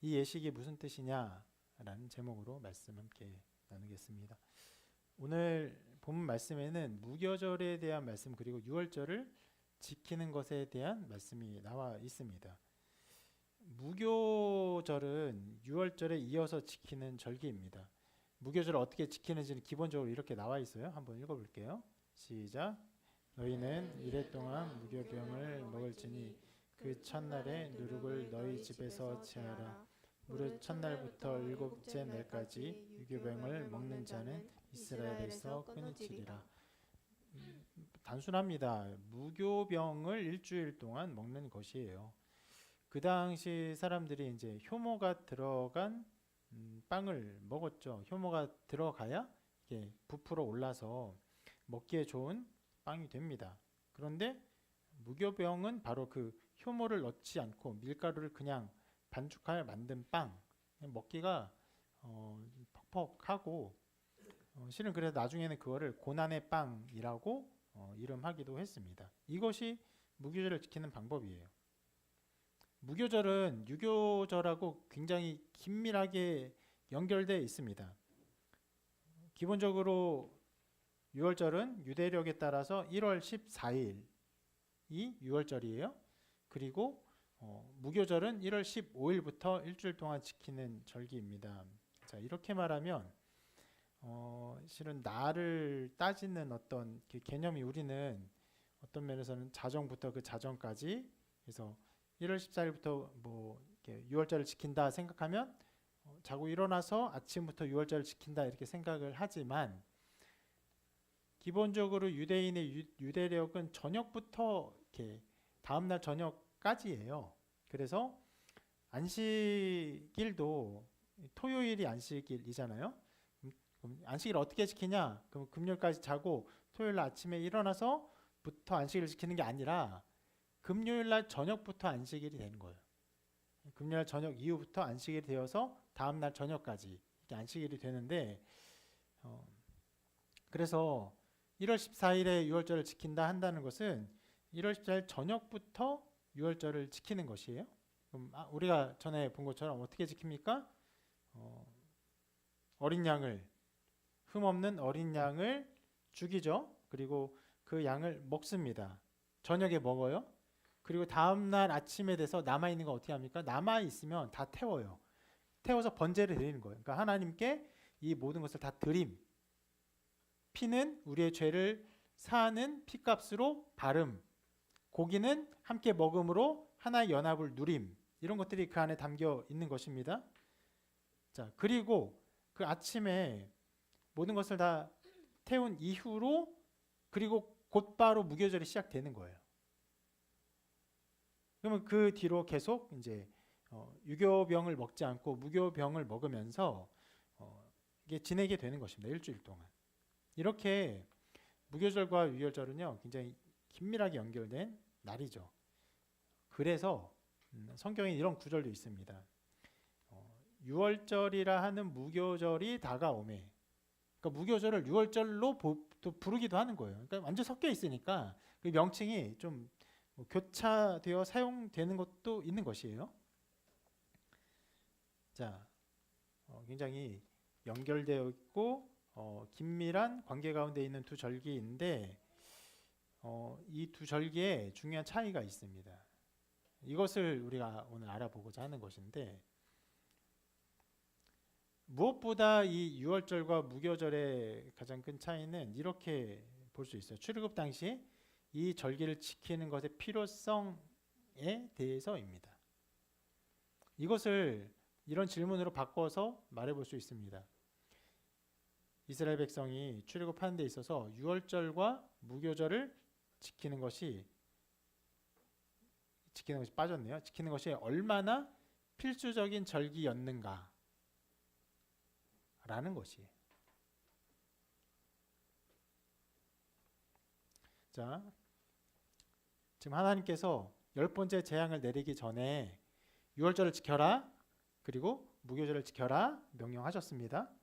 이 예식이 무슨 뜻이냐라는 제목으로 말씀 함께 나누겠습니다. 오늘 본문 말씀에는 무교절에 대한 말씀 그리고 유월절을 지키는 것에 대한 말씀이 나와 있습니다. 무교절은 유월절에 이어서 지키는 절기입니다. 무교절을 어떻게 지키는지는 기본적으로 이렇게 나와 있어요. 한번 읽어볼게요. 시작. 너희는 이래 동안 무교병을 먹을지니 그 첫날에 누룩을 너희 집에서 제하라. 무릇 첫날부터 일곱째 날까지 유교병을 먹는 자는 이스라엘에서 끊어지리라. 단순합니다. 무교병을 일주일 동안 먹는 것이에요. 그 당시 사람들이 이제 효모가 들어간 빵을 먹었죠. 효모가 들어가야 이게 부풀어 올라서 먹기에 좋은 빵이 됩니다. 그런데 무교병은 바로 그 효모를 넣지 않고 밀가루를 그냥 반죽하여 만든 빵, 먹기가 퍽퍽하고 실은 그래서 나중에는 그거를 고난의 빵이라고 이름하기도 했습니다. 이것이 무교절을 지키는 방법이에요. 무교절은 유교절하고 굉장히 긴밀하게 연결되어 있습니다. 기본적으로 유월절은 유대력에 따라서 1월 14일이 유월절이에요. 그리고 무교절은 1월 15일부터 일주일 동안 지키는 절기입니다. 자, 이렇게 말하면 실은 날을 따지는 어떤 개념이 우리는 어떤 면에서는 자정부터 그 자정까지 그래서 1월 14일부터 뭐 유월절을 지킨다 생각하면 자고 일어나서 아침부터 유월절을 지킨다 이렇게 생각을 하지만 기본적으로 유대인의 유대력은 저녁부터 이렇게 다음날 저녁까지예요. 그래서 안식일도 토요일이 안식일이잖아요. 그럼 안식일 어떻게 지키냐? 그럼 금요일까지 자고 토요일 아침에 일어나서부터 안식일을 지키는 게 아니라 금요일날 저녁부터 안식일이 되는 거예요. 금요일 저녁 이후부터 안식일이 되어서 다음날 저녁까지 이렇게 안식일이 되는데 그래서 1월 14일에 유월절을 지킨다 한다는 것은 1월 14일 저녁부터 유월절을 지키는 것이에요. 그럼 우리가 전에 본 것처럼 어떻게 지킵니까? 어린 양을 흠없는 어린 양을 죽이죠. 그리고 그 양을 먹습니다. 저녁에 먹어요. 그리고 다음날 아침에 돼서 남아있는 거 어떻게 합니까? 남아있으면 다 태워요. 태워서 번제를 드리는 거예요. 그러니까 하나님께 이 모든 것을 다 드림. 피는 우리의 죄를 사하는 피값으로 바름. 고기는 함께 먹음으로 하나의 연합을 누림. 이런 것들이 그 안에 담겨 있는 것입니다. 자, 그리고 그 아침에 모든 것을 다 태운 이후로 그리고 곧바로 무교절이 시작되는 거예요. 그러면 그 뒤로 계속 이제 유교병을 먹지 않고 무교병을 먹으면서 이게 지내게 되는 것입니다. 일주일 동안. 이렇게 무교절과 유월절은요 굉장히 긴밀하게 연결된 날이죠. 그래서 성경에 이런 구절도 있습니다. 유월절이라 하는 무교절이 다가오매. 그러니까 무교절을 유월절로 또 부르기도 하는 거예요. 그러니까 완전 섞여 있으니까 그 명칭이 좀 교차되어 사용되는 것도 있는 것이에요. 자, 굉장히 연결되어 있고 긴밀한 관계 가운데 있는 두 절기인데 이 두 절기에 중요한 차이가 있습니다. 이것을 우리가 오늘 알아보고자 하는 것인데 무엇보다 이 유월절과 무교절의 가장 큰 차이는 이렇게 볼 수 있어요. 출애굽 당시에 이 절기를 지키는 것의 필요성에 대해서입니다. 이것을 이런 질문으로 바꿔서 말해볼 수 있습니다. 이스라엘 백성이 출애굽하는 데 있어서 유월절과 무교절을 지키는 것이 빠졌네요. 지키는 것이 얼마나 필수적인 절기였는가 라는 것이에요. 자, 지금 하나님께서 10번째 재앙을 내리기 전에 유월절을 지켜라 그리고 무교절을 지켜라 명령하셨습니다.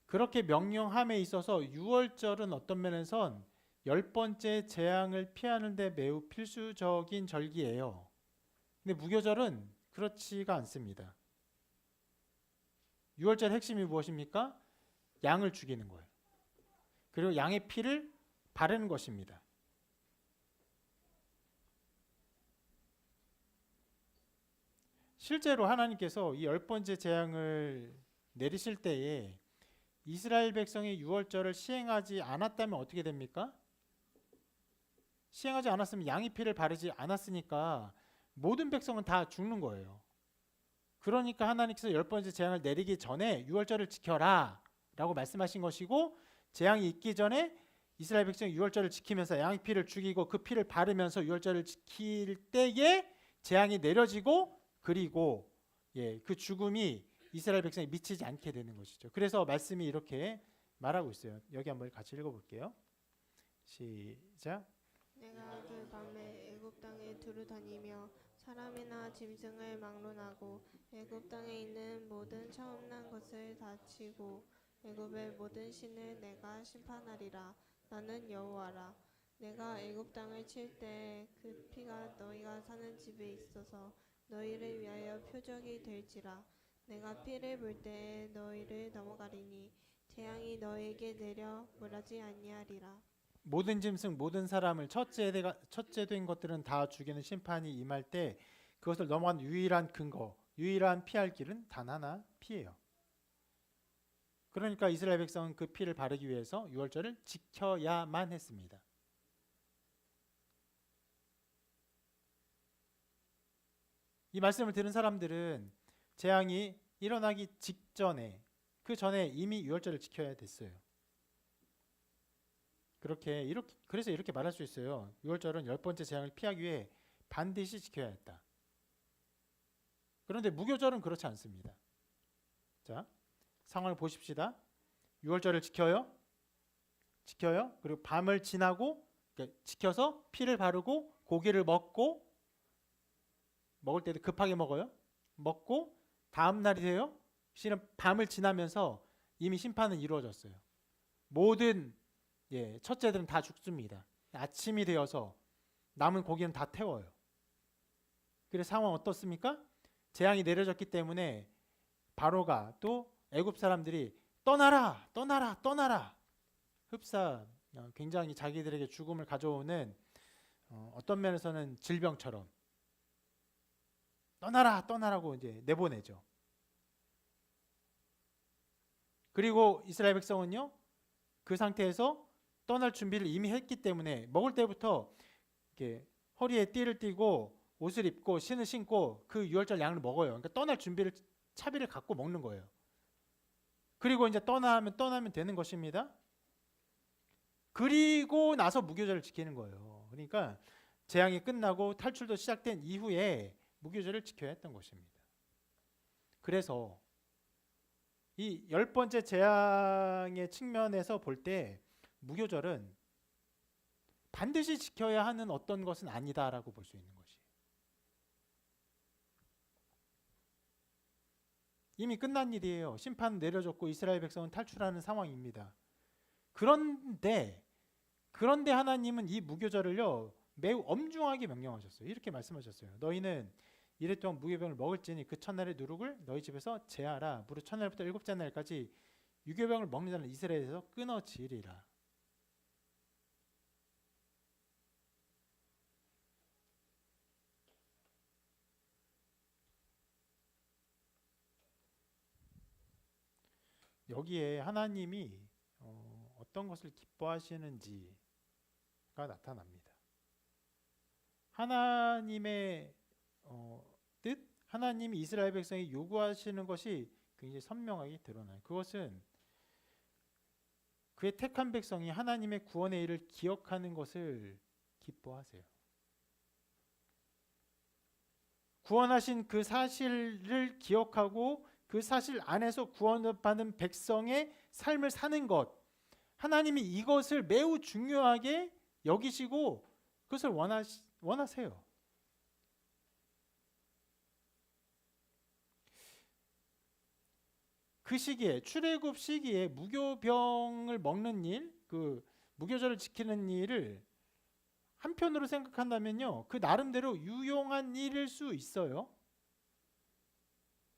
그렇게 명령함에 있어서 유월절은 어떤 면에선 10번째 재앙을 피하는 데 매우 필수적인 절기예요. 근데 무교절은 그렇지가 않습니다. 유월절 핵심이 무엇입니까? 양을 죽이는 거예요. 그리고 양의 피를 바르는 것입니다. 실제로 하나님께서 이 10번째 재앙을 내리실 때에 이스라엘 백성이 유월절을 시행하지 않았다면 어떻게 됩니까? 시행하지 않았으면 양의 피를 바르지 않았으니까 모든 백성은 다 죽는 거예요. 그러니까 하나님께서 10번째 재앙을 내리기 전에 유월절을 지켜라 라고 말씀하신 것이고, 재앙이 있기 전에 이스라엘 백성이 유월절을 지키면서 양의 피를 죽이고 그 피를 바르면서 유월절을 지킬 때에 재앙이 내려지고, 그리고 그 죽음이 이스라엘 백성에 미치지 않게 되는 것이죠. 그래서 말씀이 이렇게 말하고 있어요. 여기 한번 같이 읽어볼게요. 시작. 내가 그 밤에 애굽 땅에 두루 다니며 사람이나 짐승을 막론하고 애굽 땅에 있는 모든 처음 난 것을 다 치고 애굽의 모든 신을 내가 심판하리라. 나는 여호와라. 내가 애굽 땅을 칠 때 그 피가 너희가 사는 집에 있어서 너희를 위하여 표적이 될지라. 내가 피를 볼 때에 너희를 넘어가리니 재앙이 너희에게 내려 멸하지 아니하리라. 모든 짐승 모든 사람을 첫째 된 것들은 다 죽이는 심판이 임할 때 그것을 넘어간 유일한 근거, 유일한 피할 길은 단 하나, 피예요. 그러니까 이스라엘 백성은 그 피를 바르기 위해서 유월절을 지켜야만 했습니다. 이 말씀을 들은 사람들은 재앙이 일어나기 직전에, 그 전에 이미 유월절을 지켜야 됐어요. 그래서 이렇게 말할 수 있어요. 유월절은 10번째 재앙을 피하기 위해 반드시 지켜야 했다. 그런데 무교절은 그렇지 않습니다. 자, 상황을 보십시다. 유월절을 지켜요. 그리고 밤을 지나고, 그러니까 지켜서 피를 바르고 고기를 먹고, 먹을 때도 급하게 먹어요. 먹고 다음 날이 돼요. 실은 밤을 지나면서 이미 심판은 이루어졌어요. 모든 첫째들은 다 죽습니다. 아침이 되어서 남은 고기는 다 태워요. 그래서 상황 어떻습니까? 재앙이 내려졌기 때문에 바로가 또 애굽 사람들이 떠나라, 떠나라, 떠나라. 흡사, 굉장히 자기들에게 죽음을 가져오는 어떤 면에서는 질병처럼 떠나라, 떠나라고 이제 내보내죠. 그리고 이스라엘 백성은요, 그 상태에서 떠날 준비를 이미 했기 때문에 먹을 때부터 이렇게 허리에 띠를 띠고 옷을 입고 신을 신고 그 유월절 양을 먹어요. 그러니까 떠날 준비를, 차비를 갖고 먹는 거예요. 그리고 이제 떠나면 되는 것입니다. 그리고 나서 무교절을 지키는 거예요. 그러니까 재앙이 끝나고 탈출도 시작된 이후에 무교절을 지켜야 했던 것입니다. 그래서 이 10번째 재앙의 측면에서 볼 때 무교절은 반드시 지켜야 하는 어떤 것은 아니다라고 볼 수 있는 것이에요. 이미 끝난 일이에요. 심판 내려졌고 이스라엘 백성은 탈출하는 상황입니다. 그런데 하나님은 이 무교절을요 매우 엄중하게 명령하셨어요. 이렇게 말씀하셨어요. 너희는 이래 동안 무교병을 먹을지니 그 첫날의 누룩을 너희 집에서 제하라. 무릇 첫날부터 일곱째 날까지 유교병을 먹는 자는 이스라엘에서 끊어지리라. 여기에 하나님이 어떤 것을 기뻐하시는지가 나타납니다. 하나님의 뜻, 하나님이 이스라엘 백성이 요구하시는 것이 굉장히 선명하게 드러나요. 그것은 그의 택한 백성이 하나님의 구원의 일을 기억하는 것을 기뻐하세요. 구원하신 그 사실을 기억하고 그 사실 안에서 구원받은 백성의 삶을 사는 것, 하나님이 이것을 매우 중요하게 여기시고 그것을 원하세요. 그 시기에, 출애굽 시기에 무교병을 먹는 일, 그 무교절을 지키는 일을 한편으로 생각한다면요, 그 나름대로 유용한 일일 수 있어요.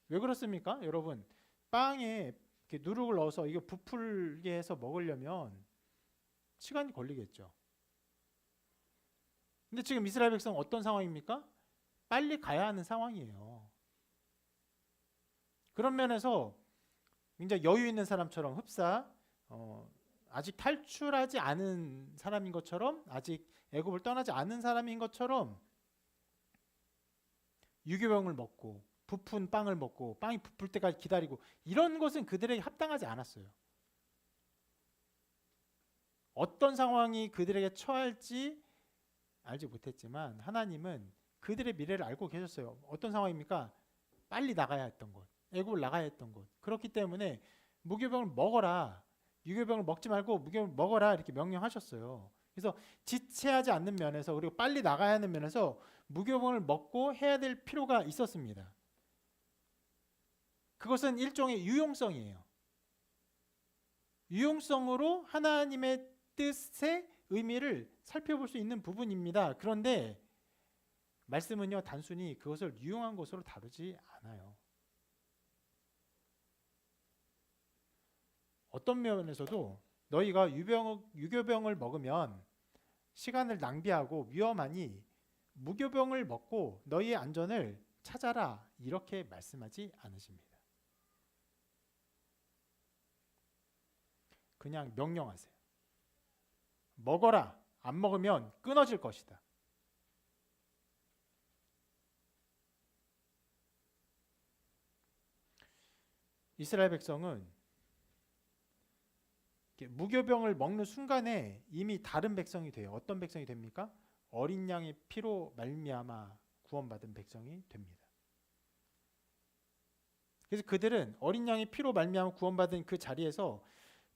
왜 그렇습니까? 여러분, 빵에 이렇게 누룩을 넣어서 이거 부풀게 해서 먹으려면 시간이 걸리겠죠. 근데 지금 이스라엘 백성 어떤 상황입니까? 빨리 가야 하는 상황이에요. 그런 면에서 굉장히 여유 있는 사람처럼 흡사, 아직 탈출하지 않은 사람인 것처럼, 아직 애굽을 떠나지 않은 사람인 것처럼 유교병을 먹고 부푼 빵을 먹고 빵이 부풀 때까지 기다리고, 이런 것은 그들에게 합당하지 않았어요. 어떤 상황이 그들에게 처할지 알지 못했지만 하나님은 그들의 미래를 알고 계셨어요. 어떤 상황입니까? 빨리 나가야 했던 곳, 애굽을 나가야 했던 곳. 그렇기 때문에 무교병을 먹어라, 유교병을 먹지 말고 무교병을 먹어라, 이렇게 명령하셨어요. 그래서 지체하지 않는 면에서, 그리고 빨리 나가야 하는 면에서 무교병을 먹고 해야 될 필요가 있었습니다. 그것은 일종의 유용성이에요. 유용성으로 하나님의 뜻의 의미를 살펴볼 수 있는 부분입니다. 그런데 말씀은요, 단순히 그것을 유용한 것으로 다루지 않아요. 어떤 면에서도 너희가 유교병을 먹으면 시간을 낭비하고 위험하니 무교병을 먹고 너희의 안전을 찾아라, 이렇게 말씀하지 않으십니다. 그냥 명령하세요. 먹어라. 안 먹으면 끊어질 것이다. 이스라엘 백성은 무교병을 먹는 순간에 이미 다른 백성이 돼요. 어떤 백성이 됩니까? 어린 양의 피로 말미암아 구원받은 백성이 됩니다. 그래서 그들은 어린 양의 피로 말미암아 구원받은 그 자리에서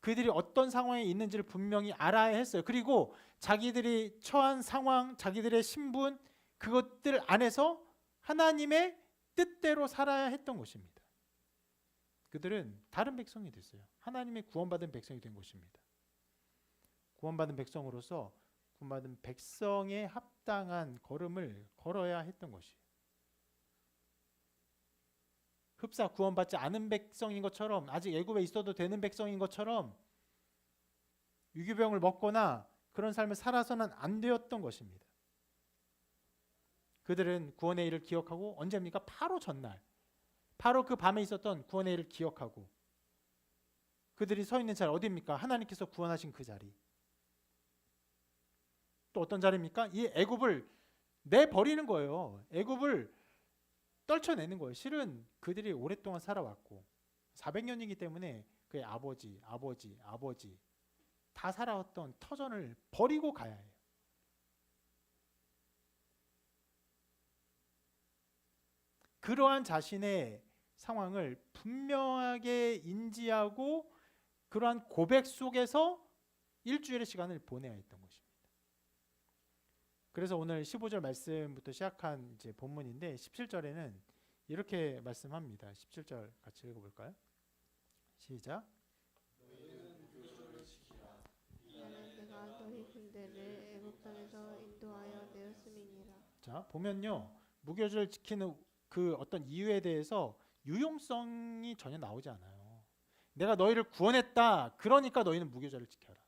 그들이 어떤 상황에 있는지를 분명히 알아야 했어요. 그리고 자기들이 처한 상황, 자기들의 신분, 그것들 안에서 하나님의 뜻대로 살아야 했던 것입니다. 그들은 다른 백성이 됐어요. 하나님의 구원받은 백성이 된 것입니다. 구원받은 백성으로서 구원받은 백성에 합당한 걸음을 걸어야 했던 것이에요. 흡사 구원받지 않은 백성인 것처럼, 아직 애굽에 있어도 되는 백성인 것처럼 유교병을 먹거나 그런 삶을 살아서는 안 되었던 것입니다. 그들은 구원의 일을 기억하고, 언제입니까? 바로 전날, 바로 그 밤에 있었던 구원의 일을 기억하고, 그들이 서 있는 자리 어디입니까? 하나님께서 구원하신 그 자리. 또 어떤 자리입니까? 이 애굽을 내버리는 거예요. 애굽을 떨쳐내는 거예요. 실은 그들이 오랫동안 살아왔고 400년이기 때문에 그의 아버지 다 살아왔던 터전을 버리고 가야 해요. 그러한 자신의 상황을 분명하게 인지하고 그러한 고백 속에서 일주일의 시간을 보내야 했던 것입니다. 그래서 오늘 15절 말씀부터 시작한 이제 본문인데 17절에는 이렇게 말씀합니다. 17절 같이 읽어볼까요? 시작. 나는 내가 너희 군대를 애굽 땅에서 인도하여 내었음이니라. 자, 보면요, 무교절을 지키는 그 어떤 이유에 대해서 유용성이 전혀 나오지 않아요. 내가 너희를 구원했다, 그러니까 너희는 무교절을 지켜라.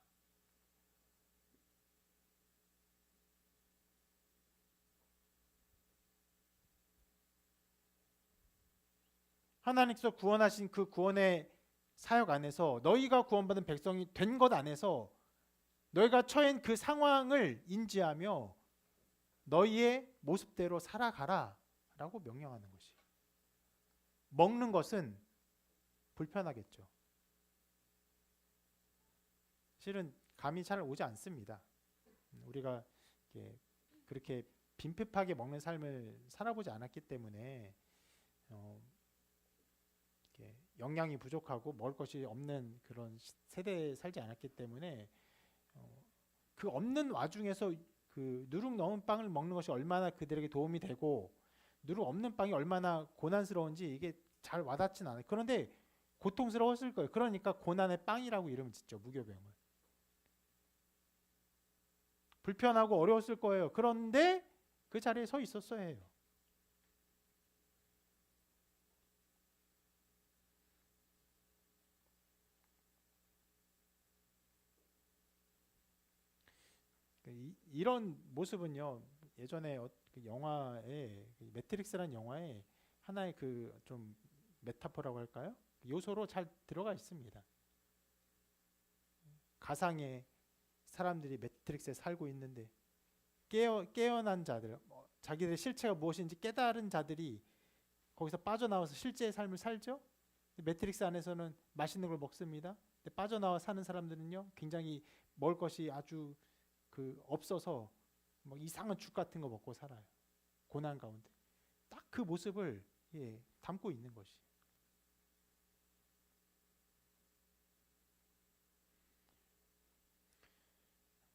하나님께서 구원하신 그 구원의 사역 안에서, 너희가 구원받은 백성이 된 것 안에서 너희가 처한 그 상황을 인지하며 너희의 모습대로 살아가라 라고 명령하는 것이. 먹는 것은 불편하겠죠. 실은 감이 잘 오지 않습니다. 우리가 그렇게 빈핍하게 먹는 삶을 살아보지 않았기 때문에 영양이 부족하고 먹을 것이 없는 그런 세대에 살지 않았기 때문에 그 없는 와중에서 그 누룩 넣은 빵을 먹는 것이 얼마나 그들에게 도움이 되고 누룩 없는 빵이 얼마나 고난스러운지 이게 잘 와닿진 않아요. 그런데 고통스러웠을 거예요. 그러니까 고난의 빵이라고 이름을 짓죠. 무교병을. 불편하고 어려웠을 거예요. 그런데 그 자리에 서 있었어야 해요. 이런 모습은요. 예전에 그 영화에 매트릭스라는 영화에 하나의 그 좀 메타포라고 할까요? 요소로 잘 들어가 있습니다. 가상의 사람들이 매트릭스에 살고 있는데 깨어난 자들, 자기들의 실체가 무엇인지 깨달은 자들이 거기서 빠져나와서 실제의 삶을 살죠. 매트릭스 안에서는 맛있는 걸 먹습니다. 근데 빠져나와 사는 사람들은요, 굉장히 먹을 것이 아주 그 없어서 뭐 이상한 죽 같은 거 먹고 살아요. 고난 가운데. 딱 그 모습을 담고 있는 것이.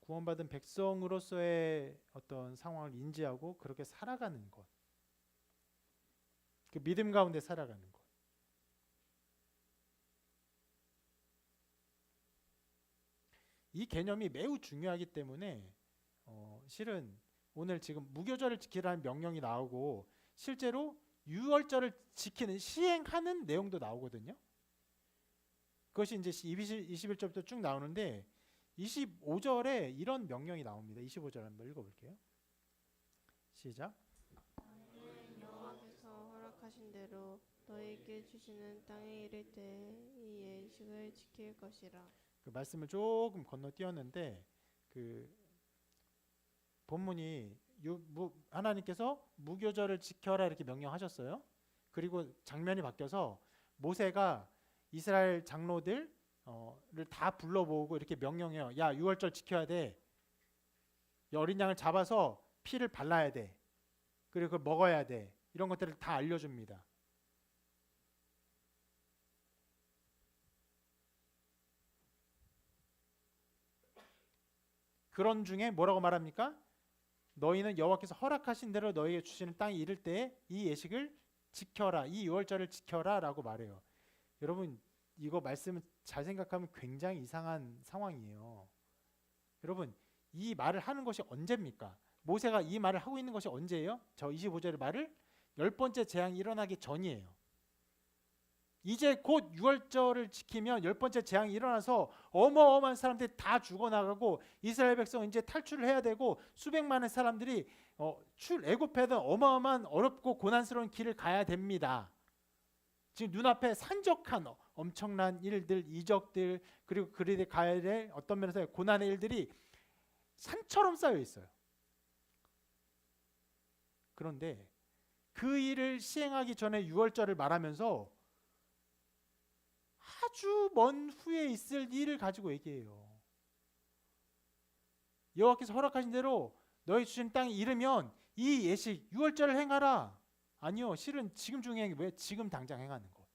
구원받은 백성으로서의 어떤 상황을 인지하고 그렇게 살아가는 것. 그 믿음 가운데 살아가는 것. 이 개념이 매우 중요하기 때문에 실은 오늘 지금 무교절을 지키라는 명령이 나오고 실제로 유월절을 지키는 시행하는 내용도 나오거든요. 그것이 이제 21절부터 쭉 나오는데 25절에 이런 명령이 나옵니다. 25절 한번 읽어볼게요. 시작. 여호와께서 허락하신 대로 너희에게 주시는 땅에 이를 때 이 예식을 지킬 것이라. 그 말씀을 조금 건너뛰었는데 그 본문이 하나님께서 무교절을 지켜라 이렇게 명령하셨어요. 그리고 장면이 바뀌어서 모세가 이스라엘 장로들을 다 불러 모으고 이렇게 명령해요. 야, 유월절 지켜야 돼. 어린 양을 잡아서 피를 발라야 돼. 그리고 그걸 먹어야 돼. 이런 것들을 다 알려줍니다. 그런 중에 뭐라고 말합니까? 너희는 여호와께서 허락하신 대로 너희에게 주시는 땅에 이를 때 이 예식을 지켜라. 이 유월절을 지켜라 라고 말해요. 여러분 이거 말씀을 잘 생각하면 굉장히 이상한 상황이에요. 여러분 이 말을 하는 것이 언제입니까? 모세가 이 말을 하고 있는 것이 언제예요? 저 25절의 말을 10번째 재앙이 일어나기 전이에요. 이제 곧 유월절을 지키면 10번째 재앙이 일어나서 어마어마한 사람들이 다 죽어나가고 이스라엘 백성은 이제 탈출을 해야 되고 수백만의 사람들이 애굽에는 어마어마한 어렵고 고난스러운 길을 가야 됩니다. 지금 눈앞에 산적한 엄청난 일들, 이적들 그리고 그들이 가야 될 어떤 면에서 고난의 일들이 산처럼 쌓여 있어요. 그런데 그 일을 시행하기 전에 유월절을 말하면서 아주 먼 후에 있을 일을 가지고 얘기해요. 여호와께서 허락하신 대로 너희 주신 땅에 이르면 이 예식 유월절을 행하라. 아니요, 실은 지금 중요한 게 뭐예요? 지금 당장 행하는 것.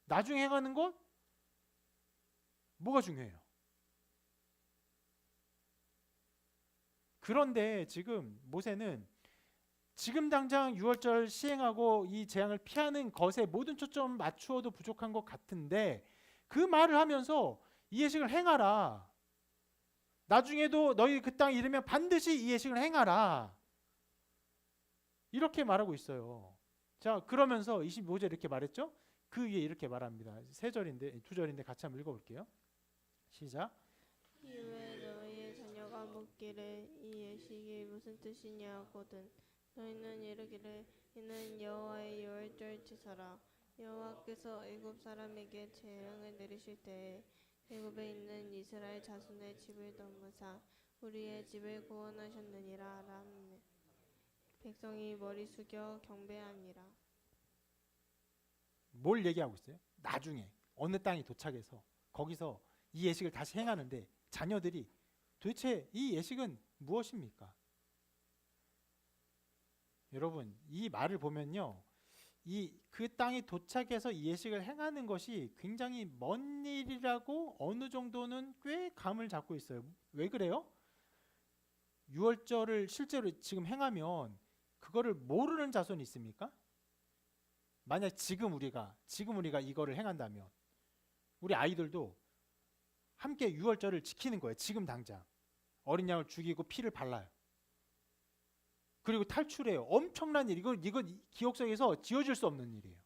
나중에 행하는 것? 뭐가 중요해요? 그런데 지금 모세는 지금 당장 유월절 시행하고 이 재앙을 피하는 것에 모든 초점을 맞추어도 부족한 것 같은데 그 말을 하면서 이 예식을 행하라. 나중에도 너희 그 땅에 이르면 반드시 이 예식을 행하라. 이렇게 말하고 있어요. 자, 그러면서 25절 이렇게 말했죠? 그 위에 이렇게 말합니다. 3절인데 2절인데 같이 한번 읽어볼게요. 시작. 이후에 너희의 자녀가 묻기를 이 예식이 무슨 뜻이냐 하거든 너희는 이르기를 이는 여호와의 유월절 제사라. 여호와께서 애굽 사람에게 재앙을 내리실 때에 애굽에 있는 이스라엘 자손의 집을 넘으사 우리의 집을 구원하셨느니라 라네. 백성이 머리 숙여 경배하니라. 뭘 얘기하고 있어요? 나중에 어느 땅에 도착해서 거기서 이 예식을 다시 행하는데 자녀들이 도대체 이 예식은 무엇입니까? 여러분 이 말을 보면요, 그 땅에 도착해서 이 예식을 행하는 것이 굉장히 먼 일이라고 어느 정도는 꽤 감을 잡고 있어요. 왜 그래요? 유월절을 실제로 지금 행하면 그거를 모르는 자손이 있습니까? 만약 지금 우리가 이거를 행한다면 우리 아이들도 함께 유월절을 지키는 거예요. 지금 당장. 어린 양을 죽이고 피를 발라요. 그리고 탈출해요. 엄청난 일. 이거 기억 속에서 지워질 수 없는 일이에요.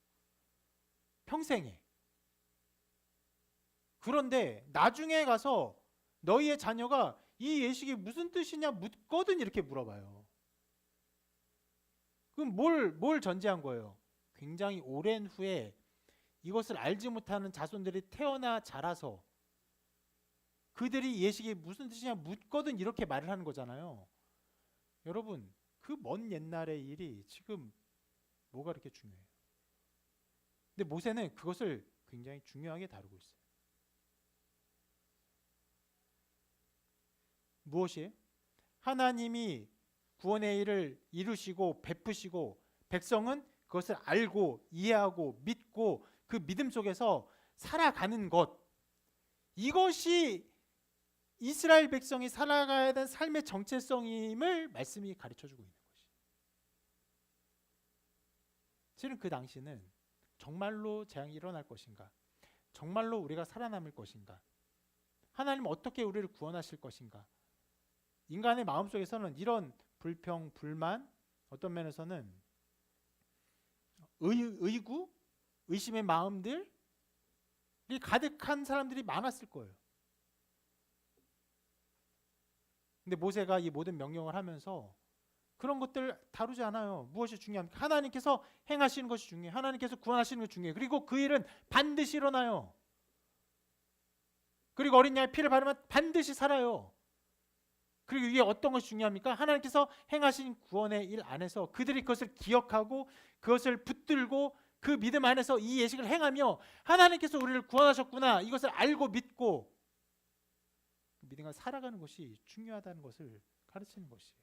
평생에. 그런데 나중에 가서 너희의 자녀가 이 예식이 무슨 뜻이냐 묻거든 이렇게 물어봐요. 그럼 뭘 전제한 거예요? 굉장히 오랜 후에 이것을 알지 못하는 자손들이 태어나 자라서 그들이 예식이 무슨 뜻이냐 묻거든 이렇게 말을 하는 거잖아요. 여러분, 그 먼 옛날의 일이 지금 뭐가 그렇게 중요해요? 근데 모세는 그것을 굉장히 중요하게 다루고 있어요. 무엇이에요? 하나님이 구원의 일을 이루시고 베푸시고 백성은 그것을 알고 이해하고 믿고 그 믿음 속에서 살아가는 것, 이것이 이스라엘 백성이 살아가야 되는 삶의 정체성임을 말씀이 가르쳐주고 있는 것이. 실은 그 당시는 정말로 재앙이 일어날 것인가, 정말로 우리가 살아남을 것인가, 하나님 어떻게 우리를 구원하실 것인가, 인간의 마음속에서는 이런 불평, 불만, 어떤 면에서는 의구, 의심의 마음들이 가득한 사람들이 많았을 거예요. 근데 모세가 이 모든 명령을 하면서 그런 것들 다루지 않아요. 무엇이 중요합니까? 하나님께서 행하시는 것이 중요해요. 하나님께서 구원하시는 것이 중요해요. 그리고 그 일은 반드시 일어나요. 그리고 어린 양의 피를 바르면 반드시 살아요. 그리고 이게 어떤 것이 중요합니까? 하나님께서 행하신 구원의 일 안에서 그들이 그것을 기억하고 그것을 붙들고 그 믿음 안에서 이 예식을 행하며 하나님께서 우리를 구원하셨구나 이것을 알고 믿고 믿음을 살아가는 것이 중요하다는 것을 가르치는 것이에요.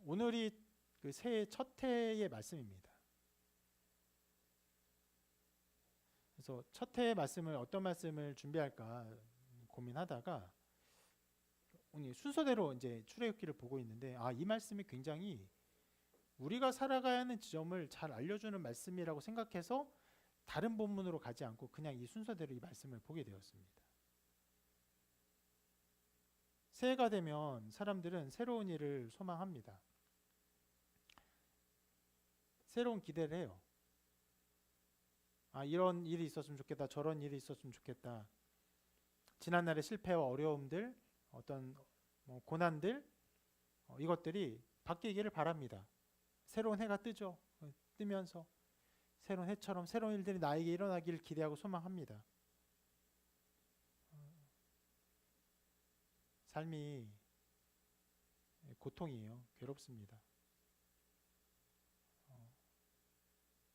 오늘이 그 새해 첫 해의 말씀입니다. 그래서 첫 해의 말씀을 어떤 말씀을 준비할까 고민하다가 오늘 순서대로 이제 출애굽기를 보고 있는데 이 말씀이 굉장히 우리가 살아가야 하는 지점을 잘 알려주는 말씀이라고 생각해서 다른 본문으로 가지 않고 그냥 이 순서대로 이 말씀을 보게 되었습니다. 새해가 되면 사람들은 새로운 일을 소망합니다. 새로운 기대를 해요. 이런 일이 있었으면 좋겠다. 저런 일이 있었으면 좋겠다. 지난날의 실패와 어려움들, 어떤 고난들, 이것들이 바뀌기를 바랍니다. 새로운 해가 뜨죠. 뜨면서 새로운 해처럼 새로운 일들이 나에게 일어나기를 기대하고 소망합니다. 삶이 고통이에요. 괴롭습니다.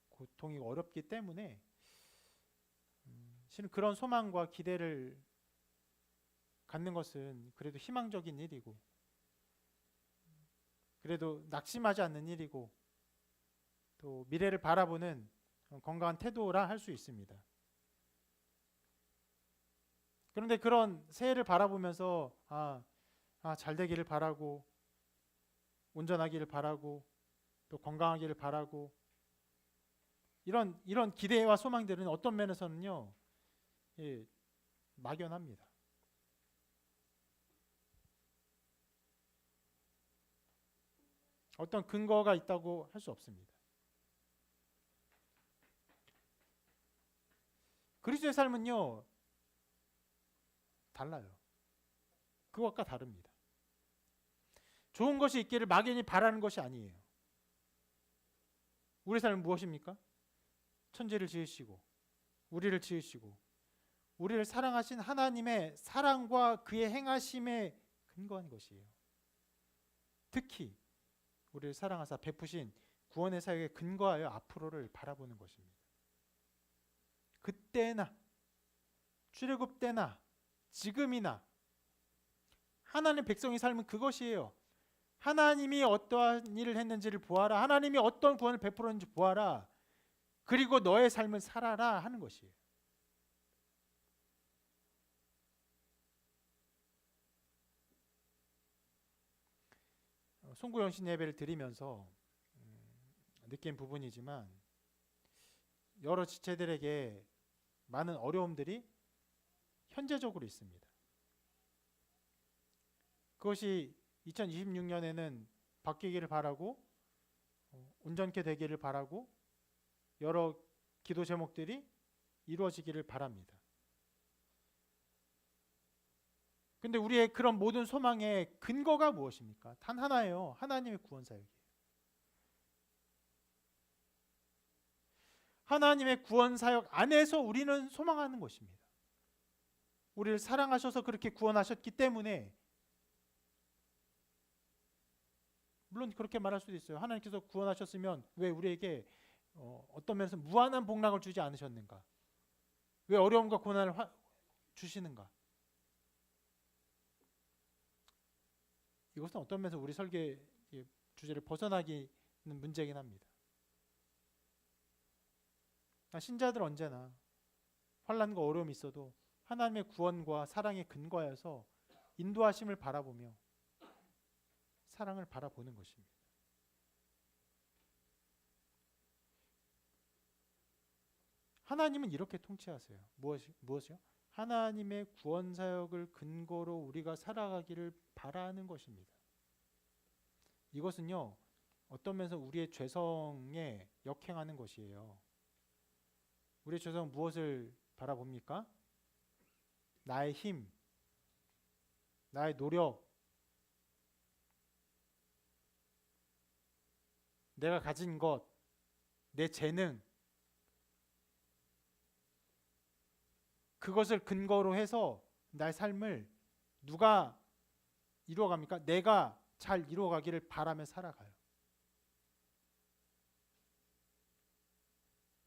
고통이 어렵기 때문에 실은 그런 소망과 기대를 갖는 것은 그래도 희망적인 일이고 그래도 낙심하지 않는 일이고 또 미래를 바라보는 건강한 태도라 할 수 있습니다. 그런데 그런 새해를 바라보면서 잘 되기를 바라고 온전하기를 바라고 또 건강하기를 바라고 이런 기대와 소망들은 어떤 면에서는요 막연합니다. 어떤 근거가 있다고 할 수 없습니다. 그리스도의 삶은요 달라요. 그것과 다릅니다. 좋은 것이 있기를 막연히 바라는 것이 아니에요. 우리 삶은 무엇입니까? 천지를 지으시고 우리를 지으시고 우리를 사랑하신 하나님의 사랑과 그의 행하심에 근거한 것이에요. 특히 우리를 사랑하사 베푸신 구원의 사역에 근거하여 앞으로를 바라보는 것입니다. 그때나 출애굽 때나 지금이나 하나님 백성의 삶은 그것이에요. 하나님이 어떠한 일을 했는지를 보아라. 하나님이 어떤 구원을 베풀었는지 보아라. 그리고 너의 삶을 살아라 하는 것이에요. 송구영신 예배를 드리면서 느낀 부분이지만 여러 지체들에게 많은 어려움들이 현재적으로 있습니다. 그것이 2026년에는 바뀌기를 바라고 온전케 되기를 바라고 여러 기도 제목들이 이루어지기를 바랍니다. 근데 우리의 그런 모든 소망의 근거가 무엇입니까? 단 하나예요. 하나님의 구원 사역이에요. 하나님의 구원 사역 안에서 우리는 소망하는 것입니다. 우리를 사랑하셔서 그렇게 구원하셨기 때문에, 물론 그렇게 말할 수도 있어요. 하나님께서 구원하셨으면 왜 우리에게 어떤 면에서 무한한 복락을 주지 않으셨는가? 왜 어려움과 고난을 주시는가? 이것은 어떤 면에서 우리 설계 주제를 벗어나기는 문제이긴 합니다. 신자들 언제나 환난과 어려움이 있어도 하나님의 구원과 사랑의 근거여서 인도하심을 바라보며 사랑을 바라보는 것입니다. 하나님은 이렇게 통치하세요. 무엇이요? 하나님의 구원 사역을 근거로 우리가 살아가기를 바라는 것입니다. 이것은요, 어떤 면에서 우리의 죄성에 역행하는 것이에요. 우리의 죄성은 무엇을 바라봅니까? 나의 힘, 나의 노력, 내가 가진 것, 내 재능, 그것을 근거로 해서 나의 삶을 누가 이루어갑니까? 내가 잘 이루어가기를 바라며 살아가요.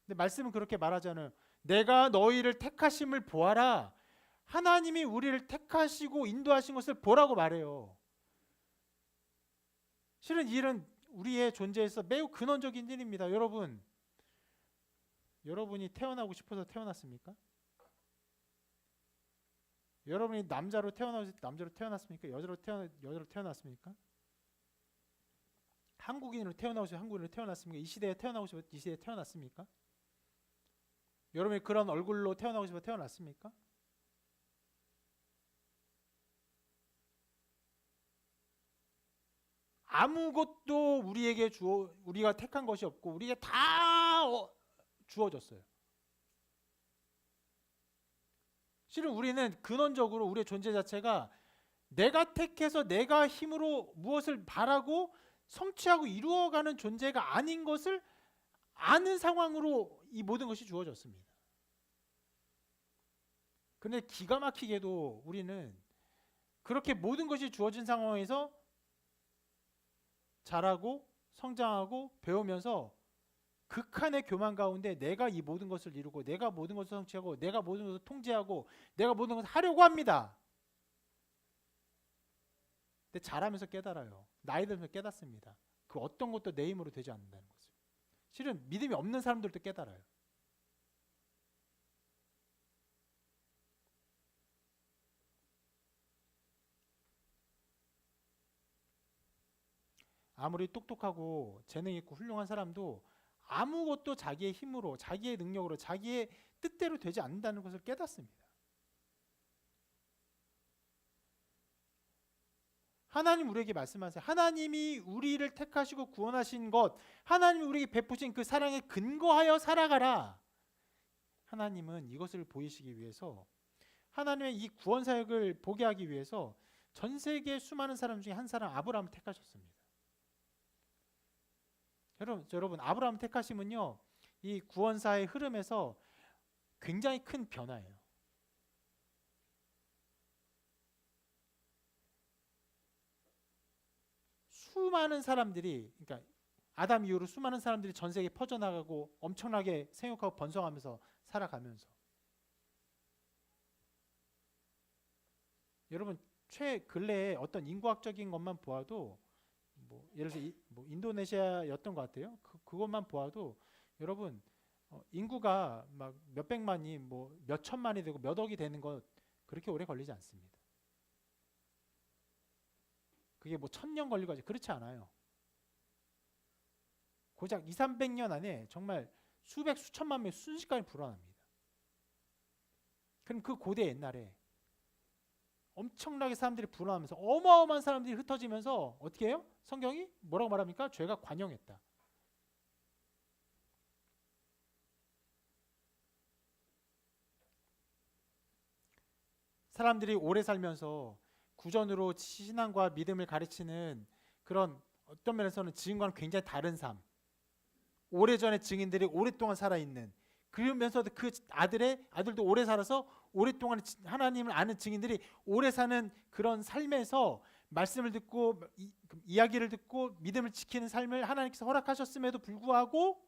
근데 말씀은 그렇게 말하잖아요. 내가 너희를 택하심을 보아라. 하나님이 우리를 택하시고 인도하신 것을 보라고 말해요. 실은 이 일은 우리의 존재에서 매우 근원적인 일입니다. 여러분이 태어나고 싶어서 태어났습니까? 여러분이 남자로 태어났습니까? 여자로 태어났습니까? 한국인으로 태어나고 싶어서 한국인으로 태어났습니까? 이 시대에 태어나고 싶어서 이 시대에 태어났습니까? 여러분이 그런 얼굴로 태어나고 싶어서 태어났습니까? 아무것도 우리가 택한 것이 없고 우리가 다 주어졌어요. 실은 우리는 근원적으로 우리의 존재 자체가 내가 택해서 내가 힘으로 무엇을 바라고 성취하고 이루어가는 존재가 아닌 것을 아는 상황으로 이 모든 것이 주어졌습니다. 그런데 기가 막히게도 우리는 그렇게 모든 것이 주어진 상황에서 자라고 성장하고 배우면서 극한의 교만 가운데 내가 이 모든 것을 이루고 내가 모든 것을 성취하고 내가 모든 것을 통제하고 내가 모든 것을 하려고 합니다. 근데 자라면서 깨달아요. 나이 들면서 깨닫습니다. 그 어떤 것도 내 힘으로 되지 않는다는 것을. 실은 믿음이 없는 사람들도 깨달아요. 아무리 똑똑하고 재능 있고 훌륭한 사람도 아무것도 자기의 힘으로, 자기의 능력으로, 자기의 뜻대로 되지 않는다는 것을 깨닫습니다. 하나님 우리에게 말씀하세요. 하나님이 우리를 택하시고 구원하신 것, 하나님이 우리에게 베푸신 그 사랑에 근거하여 살아가라. 하나님은 이것을 보이시기 위해서, 하나님의 이 구원 사역을 보게 하기 위해서 전 세계 수많은 사람 중에 한 사람 아브라함을 택하셨습니다. 여러분 아브라함 택하심은요, 이 구원사의 흐름에서 굉장히 큰 변화예요. 수많은 사람들이, 그러니까 아담 이후로 수많은 사람들이 전 세계에 퍼져나가고 엄청나게 생육하고 번성하면서 살아가면서, 여러분 최근래에 어떤 인구학적인 것만 보아도 예를 들어서 인도네시아였던 것 같아요. 그것만 보아도 여러분 인구가 막 몇백만이 몇천만이 되고 몇 억이 되는 것 그렇게 오래 걸리지 않습니다. 그게 1000년 걸리고 하지 그렇지 않아요. 고작 200~300년 안에 정말 수백 수천만 명이 순식간에 불어납니다. 그럼 그 고대 옛날에 엄청나게 사람들이 불어나면서 어마어마한 사람들이 흩어지면서 어떻게 해요? 성경이 뭐라고 말합니까? 죄가 관영했다. 사람들이 오래 살면서 구전으로 신앙과 믿음을 가르치는 그런 어떤 면에서는 지금과는 굉장히 다른 삶. 오래전에 증인들이 오랫동안 살아있는 그러면서도 그 아들도 오래 살아서 오랫동안 하나님을 아는 증인들이 오래 사는 그런 삶에서 말씀을 듣고 이야기를 듣고 믿음을 지키는 삶을 하나님께서 허락하셨음에도 불구하고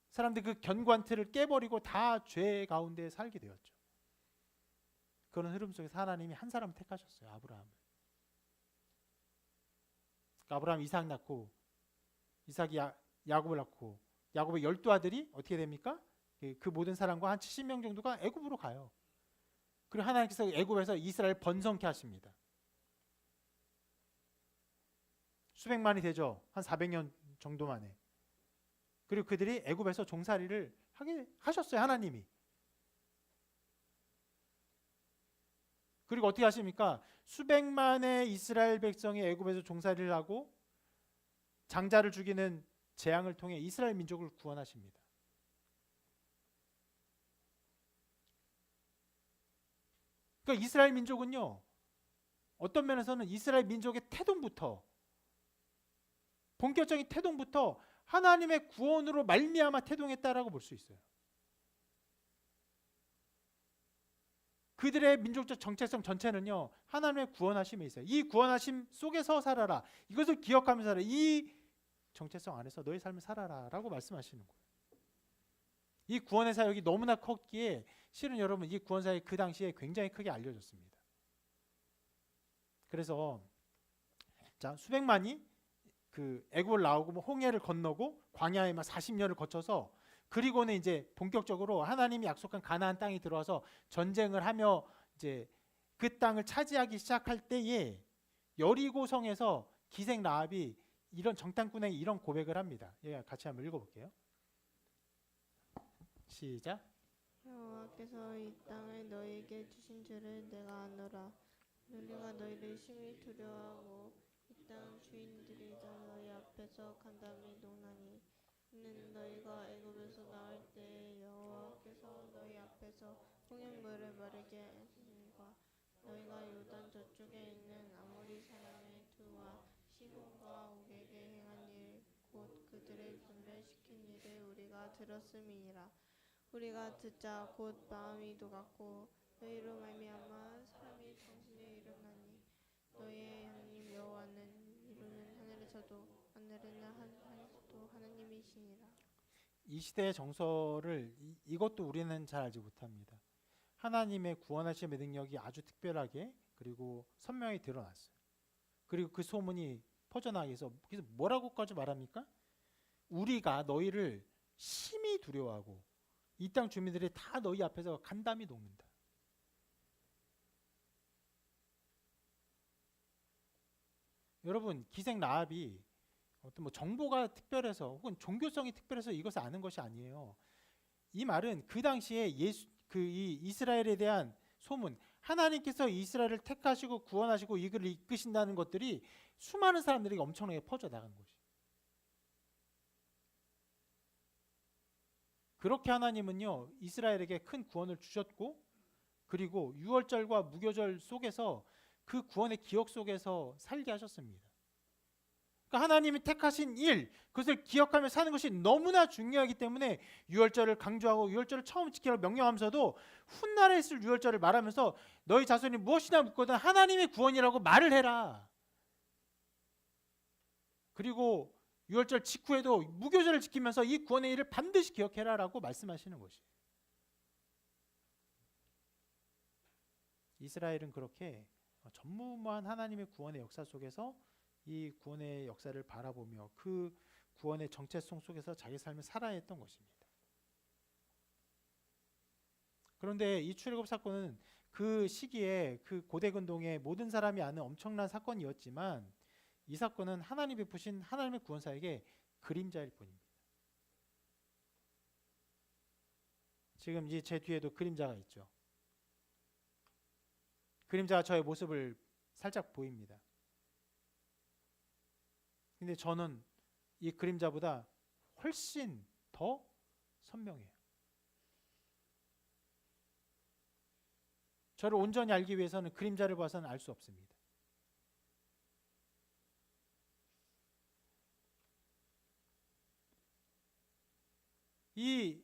사람들이 그 견고한 틀을 깨버리고 다 죄 가운데 살게 되었죠. 그런 흐름 속에서 하나님이 한 사람을 택하셨어요. 아브라함을. 아브라함 이삭 낳고 이삭이 야곱을 낳고 야곱의 12아들이 어떻게 됩니까? 그 모든 사람과 한 70명 정도가 애굽으로 가요. 그리고 하나님께서 애굽에서 이스라엘 번성케 하십니다. 수백만이 되죠. 한 400년 정도 만에. 그리고 그들이 애굽에서 종살이를 하게 하셨어요. 하나님이. 그리고 어떻게 하십니까? 수백만의 이스라엘 백성이 애굽에서 종살이를 하고 장자를 죽이는 재앙을 통해 이스라엘 민족을 구원하십니다. 그러니까 이스라엘 민족은요, 어떤 면에서는 이스라엘 민족의 태동부터 본격적인 태동부터 하나님의 구원으로 말미암아 태동했다라고 볼 수 있어요. 그들의 민족적 정체성 전체는요, 하나님의 구원하심에 있어요. 이 구원하심 속에서 살아라. 이것을 기억하면서 살아라. 이 정체성 안에서 너의 삶을 살아라 라고 말씀하시는 거예요. 이 구원의 사역이 너무나 컸기에 실은 여러분 이 구원 사역이 그 당시에 굉장히 크게 알려졌습니다. 그래서 자, 수백만이 그 애굽을 나오고 홍해를 건너고 광야에 막 40년을 거쳐서 그리고는 이제 본격적으로 하나님이 약속한 가나안 땅에 들어와서 전쟁을 하며 이제 그 땅을 차지하기 시작할 때에 여리고 성에서 기생 라합이 이런 정탐꾼에게 이런 고백을 합니다. 예, 같이 한번 읽어볼게요. 시작. 여호와께서 이 땅을 너희에게 주신 줄을 내가 아노라. 너희가 너희를 심히 두려워하고 이 땅 주인들이 다 너희 앞에서 간담이 노나니 이는 너희가 애굽에서 나올 때 여호와께서 너희 앞에서 홍해물을 마르게 하심과 너희가 요단 저쪽에 있는 아모리 사람의 두와 시돈과 옥에게 행한 일 곧 그들을 분별시킨 일을 우리가 들었음이니라. 우리가 듣자 곧 마음이 녹았고 너희로 말미암아 사람이 정신을 잃었나니 너희의 하나님 여호와는 이루는 하늘에서도 하늘에는 하늘에서도 하나님이시니라. 이 시대의 정서를 이것도 우리는 잘 알지 못합니다. 하나님의 구원하심의 능력이 아주 특별하게 그리고 선명히 드러났어요. 그리고 그 소문이 퍼져나가기 위해서 그래서 뭐라고까지 말합니까? 우리가 너희를 심히 두려워하고 이 땅 주민들이 다 너희 앞에서 간담이 녹는다. 여러분 기생 라합이 어떤 뭐 정보가 특별해서 혹은 종교성이 특별해서 이것을 아는 것이 아니에요. 이 말은 그 당시에 이 이스라엘에 대한 소문, 하나님께서 이스라엘을 택하시고 구원하시고 이들을 이끄신다는 것들이 수많은 사람들에게 엄청나게 퍼져 나간 것이. 그렇게 하나님은요 이스라엘에게 큰 구원을 주셨고 그리고 유월절과 무교절 속에서 그 구원의 기억 속에서 살게 하셨습니다. 그러니까 하나님이 택하신 일, 그것을 기억하며 사는 것이 너무나 중요하기 때문에 유월절을 강조하고 유월절을 처음 지키라고 명령하면서도 훗날에 있을 유월절을 말하면서 너희 자손이 무엇이나 묻거든 하나님의 구원이라고 말을 해라. 그리고 유월절 직후에도 무교절을 지키면서 이 구원의 일을 반드시 기억해라라고 말씀하시는 것이. 이스라엘은 그렇게 전무후무한 하나님의 구원의 역사 속에서 이 구원의 역사를 바라보며 그 구원의 정체성 속에서 자기 삶을 살아야 했던 것입니다. 그런데 이 출애굽 사건은 그 시기에 그 고대근동의 모든 사람이 아는 엄청난 사건이었지만 이 사건은 하나님이 베푸신 하나님의 구원사에게 그림자일 뿐입니다. 지금 이제 제 뒤에도 그림자가 있죠. 그림자가 저의 모습을 살짝 보입니다. 근데 저는 이 그림자보다 훨씬 더 선명해요. 저를 온전히 알기 위해서는 그림자를 봐서는 알 수 없습니다. 이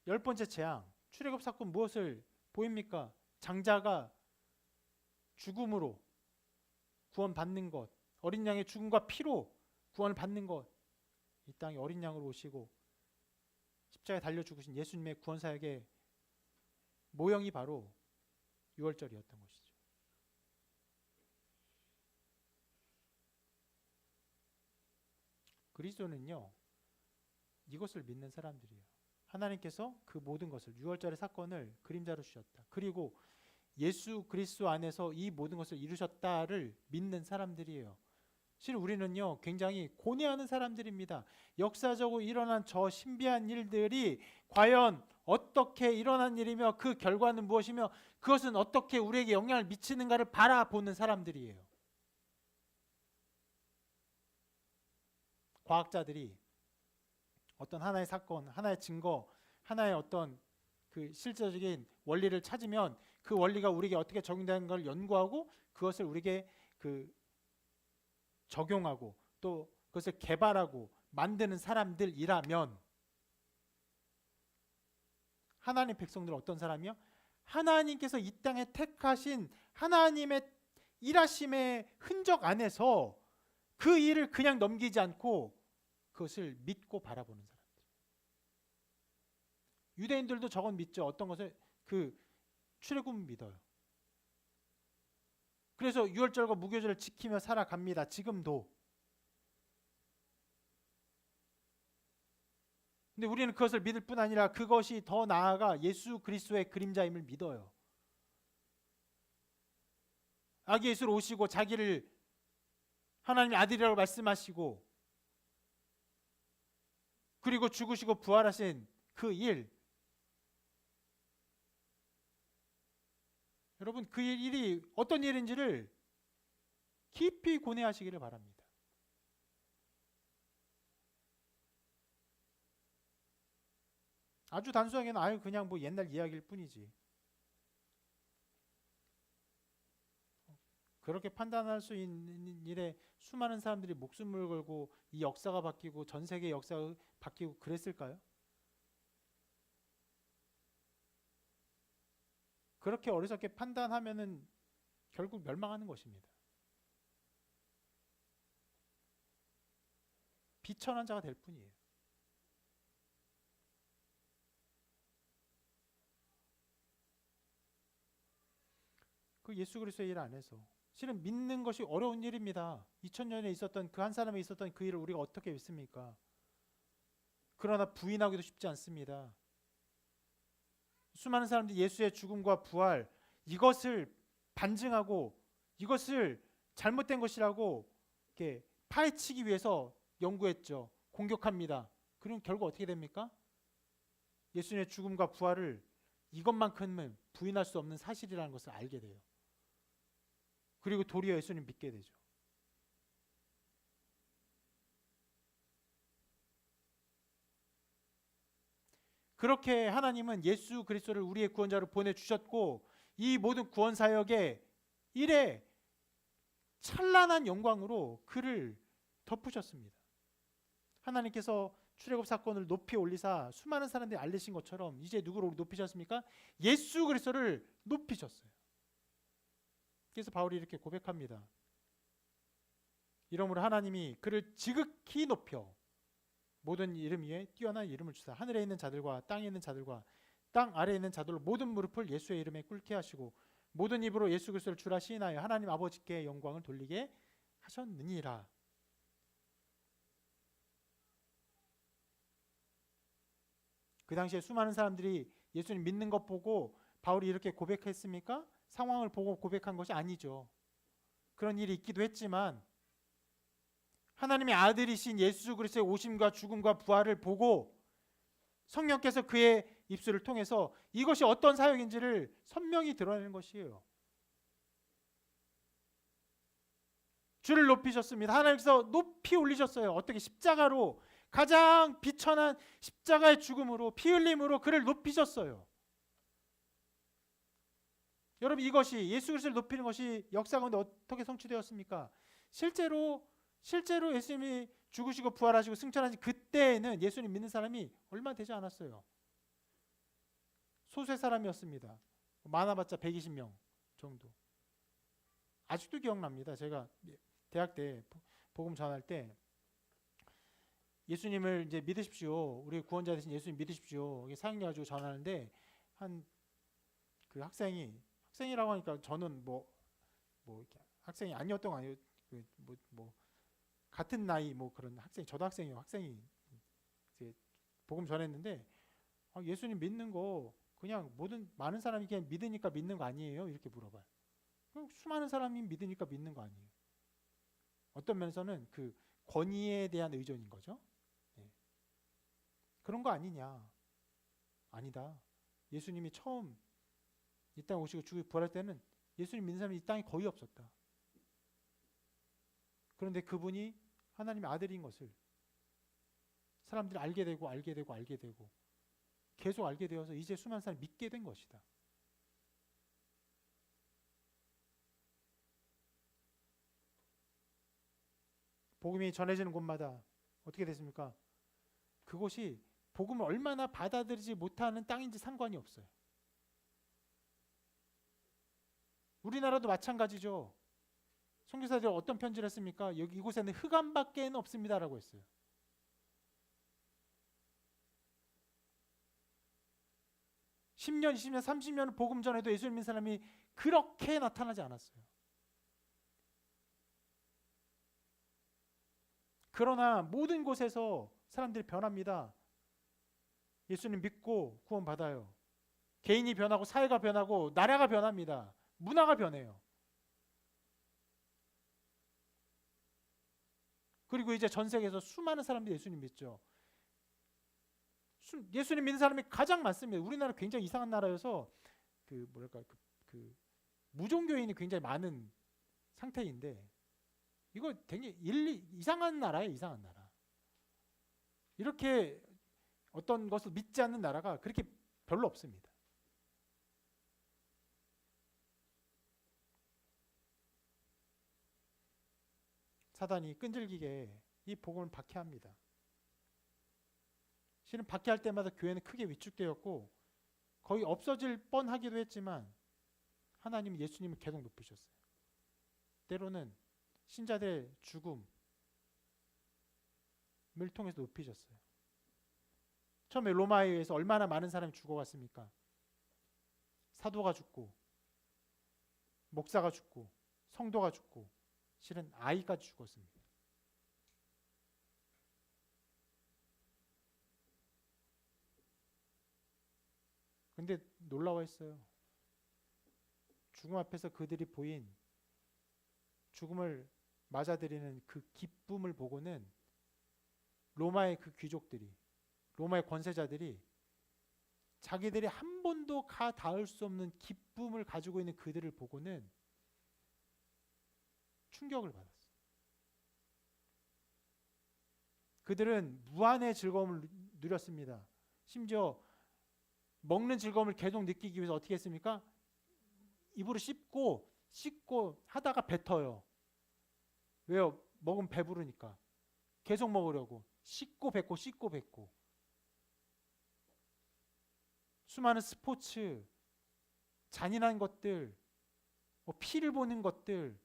10번째 재앙, 출애굽 사건 무엇을 보입니까? 장자가 죽음으로 구원받는 것, 어린 양의 죽음과 피로 구원을 받는 것, 이 땅에 어린 양으로 오시고 십자가에 달려 죽으신 예수님의 구원 사역의 모형이 바로 유월절이었던 것이죠. 그리스도는요, 이것을 믿는 사람들이에요. 하나님께서 그 모든 것을, 유월절의 사건을 그림자로 주셨다. 그리고 예수 그리스도 안에서 이 모든 것을 이루셨다를 믿는 사람들이에요. 실은 우리는요, 굉장히 고뇌하는 사람들입니다. 역사적으로 일어난 저 신비한 일들이 과연 어떻게 일어난 일이며 그 결과는 무엇이며 그것은 어떻게 우리에게 영향을 미치는가를 바라보는 사람들이에요. 과학자들이 어떤 하나의 사건, 하나의 증거, 하나의 어떤 그 실제적인 원리를 찾으면 그 원리가 우리에게 어떻게 적용되는 걸 연구하고 그것을 우리에게 그 적용하고 또 그것을 개발하고 만드는 사람들이라면 하나님 백성들은 어떤 사람이요? 하나님께서 이 땅에 택하신 하나님의 일하심의 흔적 안에서 그 일을 그냥 넘기지 않고 그것을 믿고 바라보는 사람들. 유대인들도 저건 믿죠. 어떤 것을 그 출애굽 믿어요. 그래서 유월절과 무교절을 지키며 살아갑니다. 지금도. 근데 우리는 그것을 믿을 뿐 아니라 그것이 더 나아가 예수 그리스도의 그림자임을 믿어요. 아기 예수로 오시고 자기를 하나님의 아들이라고 말씀하시고 그리고 죽으시고 부활하신 그 일, 여러분 그 일이 어떤 일인지를 깊이 고뇌하시기를 바랍니다. 아주 단순하게는 그냥 뭐 옛날 이야기일 뿐이지. 그렇게 판단할 수 있는 일에 수많은 사람들이 목숨을 걸고 이 역사가 바뀌고 전 세계 역사가 바뀌고 그랬을까요? 그렇게 어리석게 판단하면은 결국 멸망하는 것입니다. 비천한 자가 될 뿐이에요. 그 예수 그리스도의 일 안에서 실은 믿는 것이 어려운 일입니다. 2000년에 있었던 그 한 사람에 있었던 그 일을 우리가 어떻게 믿습니까? 그러나 부인하기도 쉽지 않습니다. 수많은 사람들이 예수의 죽음과 부활 이것을 반증하고 이것을 잘못된 것이라고 이렇게 파헤치기 위해서 연구했죠. 공격합니다. 그럼 결국 어떻게 됩니까? 예수님의 죽음과 부활을 이것만큼은 부인할 수 없는 사실이라는 것을 알게 돼요. 그리고 도리어 예수님 믿게 되죠. 그렇게 하나님은 예수 그리스도를 우리의 구원자로 보내주셨고 이 모든 구원 사역의 일에 찬란한 영광으로 그를 덮으셨습니다. 하나님께서 출애굽 사건을 높이 올리사 수많은 사람들이 알리신 것처럼 이제 누구를 높이셨습니까? 예수 그리스도를 높이셨어요. 그래서 바울이 이렇게 고백합니다. 이러므로 하나님이 그를 지극히 높여 모든 이름 위에 뛰어난 이름을 주사 하늘에 있는 자들과 땅에 있는 자들과 땅 아래에 있는 자들로 모든 무릎을 예수의 이름에 꿇게 하시고 모든 입으로 예수 그리스도를 주라 시인하여 하나님 아버지께 영광을 돌리게 하셨느니라. 그 당시에 수많은 사람들이 예수님 믿는 것 보고 바울이 이렇게 고백했습니까? 상황을 보고 고백한 것이 아니죠. 그런 일이 있기도 했지만 하나님의 아들이신 예수 그리스도의 오심과 죽음과 부활을 보고 성령께서 그의 입술을 통해서 이것이 어떤 사역인지를 선명히 드러내는 것이에요. 주를 높이셨습니다. 하나님께서 높이 올리셨어요. 어떻게? 십자가로, 가장 비천한 십자가의 죽음으로, 피 흘림으로 그를 높이셨어요. 여러분, 이것이 예수 그리스도를 높이는 것이 역사 가운데 어떻게 성취되었습니까? 실제로 예수님이 죽으시고 부활하시고 승천하신 그때에는 예수님 믿는 사람이 얼마 되지 않았어요. 소수의 사람이었습니다. 많아봤자 120명 정도. 아직도 기억납니다. 제가 대학 때 복음 전할 때 예수님을 이제 믿으십시오. 우리 구원자 되신 예수님 믿으십시오. 사역해 가지고 전하는데 한 그 학생이라고 하니까 저는 뭐 이렇게 학생이 아니었던 거 아니에요. 같은 나이 뭐 그런 학생, 저도 학생이에요. 학생이 이제 복음 전했는데 예수님 믿는 거 그냥 많은 사람이 그냥 믿으니까 믿는 거 아니에요? 이렇게 물어봐요. 수많은 사람이 믿으니까 믿는 거 아니에요? 어떤 면에서는 그 권위에 대한 의존인 거죠. 네. 그런 거 아니냐? 아니다. 예수님이 처음 이 땅에 오시고 죽고 부활할 때는 예수님 믿는 사람이 이 땅에 거의 없었다. 그런데 그분이 하나님의 아들인 것을 사람들이 알게 되고 계속 알게 되어서 이제 수많은 사람이 믿게 된 것이다. 복음이 전해지는 곳마다 어떻게 됐습니까? 그곳이 복음을 얼마나 받아들이지 못하는 땅인지 상관이 없어요. 우리나라도 마찬가지죠. 선교사들이 어떤 편지를 했습니까? 이곳에는 흑암밖에 없습니다라고 했어요. (10년) (20년) (30년) 복음 전에도 예수님 믿는 사람이 그렇게 나타나지 않았어요. 그러나 모든 곳에서 사람들이 변합니다. 예수님 믿고 구원 받아요. 개인이 변하고 사회가 변하고 나라가 변합니다. 문화가 변해요. 그리고 이제 전 세계에서 수많은 사람들이 예수님 믿죠. 예수님 믿는 사람이 가장 많습니다. 우리나라 굉장히 이상한 나라여서 그 무종교인이 굉장히 많은 상태인데 이거 되게 이상한 나라예요. 이상한 나라. 이렇게 어떤 것을 믿지 않는 나라가 그렇게 별로 없습니다. 사단이 끈질기게 이 복음을 박해합니다. 실은 박해할 때마다 교회는 크게 위축되었고 거의 없어질 뻔하기도 했지만 하나님은 예수님을 계속 높이셨어요. 때로는 신자들의 죽음을 통해서 높이셨어요. 처음에 로마에 의해서 얼마나 많은 사람이 죽어갔습니까? 사도가 죽고 목사가 죽고 성도가 죽고 실은 아이까지 죽었습니다. 근데 놀라워했어요. 죽음 앞에서 그들이 보인 죽음을 맞아들이는 그 기쁨을 보고는 로마의 그 귀족들이, 로마의 권세자들이 자기들이 한 번도 가 닿을 수 없는 기쁨을 가지고 있는 그들을 보고는 충격을 받았어요. 그들은 무한의 즐거움을 누렸습니다. 심지어 먹는 즐거움을 계속 느끼기 위해서 어떻게 했습니까? 입으로 씹고 하다가 뱉어요. 왜요? 먹으면 배부르니까. 계속 먹으려고. 씹고 뱉고. 수많은 스포츠, 잔인한 것들, 피를 보는 것들,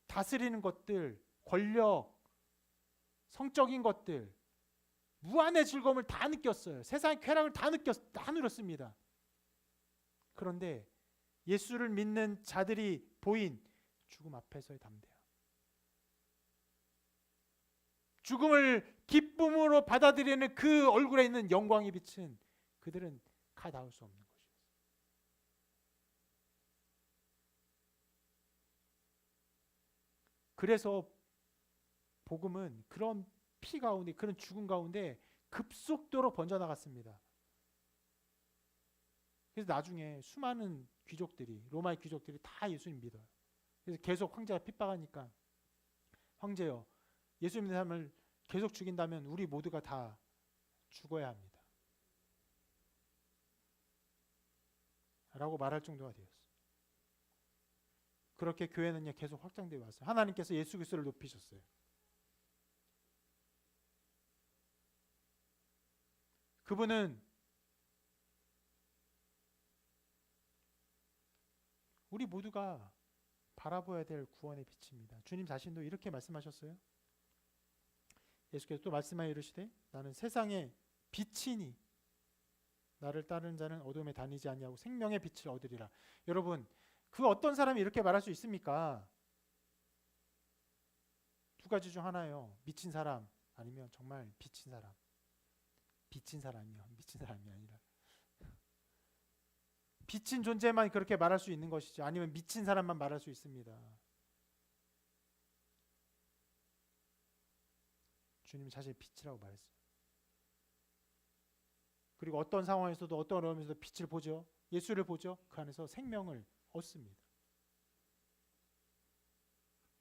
다스리는 것들, 권력, 성적인 것들, 무한의 즐거움을 다 느꼈어요. 세상의 쾌락을 다 누렸습니다. 그런데 예수를 믿는 자들이 보인 죽음 앞에서의 담대함, 죽음을 기쁨으로 받아들이는 그 얼굴에 있는 영광이 비친 그들은 가 닿을 수 없는 것이었어요. 그래서 복음은 그런 피 가운데, 그런 죽음 가운데 급속도로 번져나갔습니다. 그래서 나중에 수많은 귀족들이, 로마의 귀족들이 다 예수님 믿어요. 그래서 계속 황제가 핍박하니까 형제여, 예수 믿는 사람을 계속 죽인다면 우리 모두가 다 죽어야 합니다. 라고 말할 정도가 되었어요. 그렇게 교회는요 계속 확장되어 왔어요. 하나님께서 예수 그리스도를 높이셨어요. 그분은 우리 모두가 바라보아야 될 구원의 빛입니다. 주님 자신도 이렇게 말씀하셨어요. 예수께서 또 말씀하여 이르시되 나는 세상의 빛이니 나를 따르는 자는 어둠에 다니지 아니하고 생명의 빛을 얻으리라. 여러분, 그 어떤 사람이 이렇게 말할 수 있습니까? 두 가지 중 하나예요. 미친 사람 아니면 정말 비친 사람. 비친 사람이요. 미친 사람이 아니라 비친 존재만 그렇게 말할 수 있는 것이죠. 아니면 미친 사람만 말할 수 있습니다. 주님이 자신의 빛이라고 말했어요. 그리고 어떤 상황에서도 어떤 어려움에서도 빛을 보죠. 예수를 보죠. 그 안에서 생명을 얻습니다.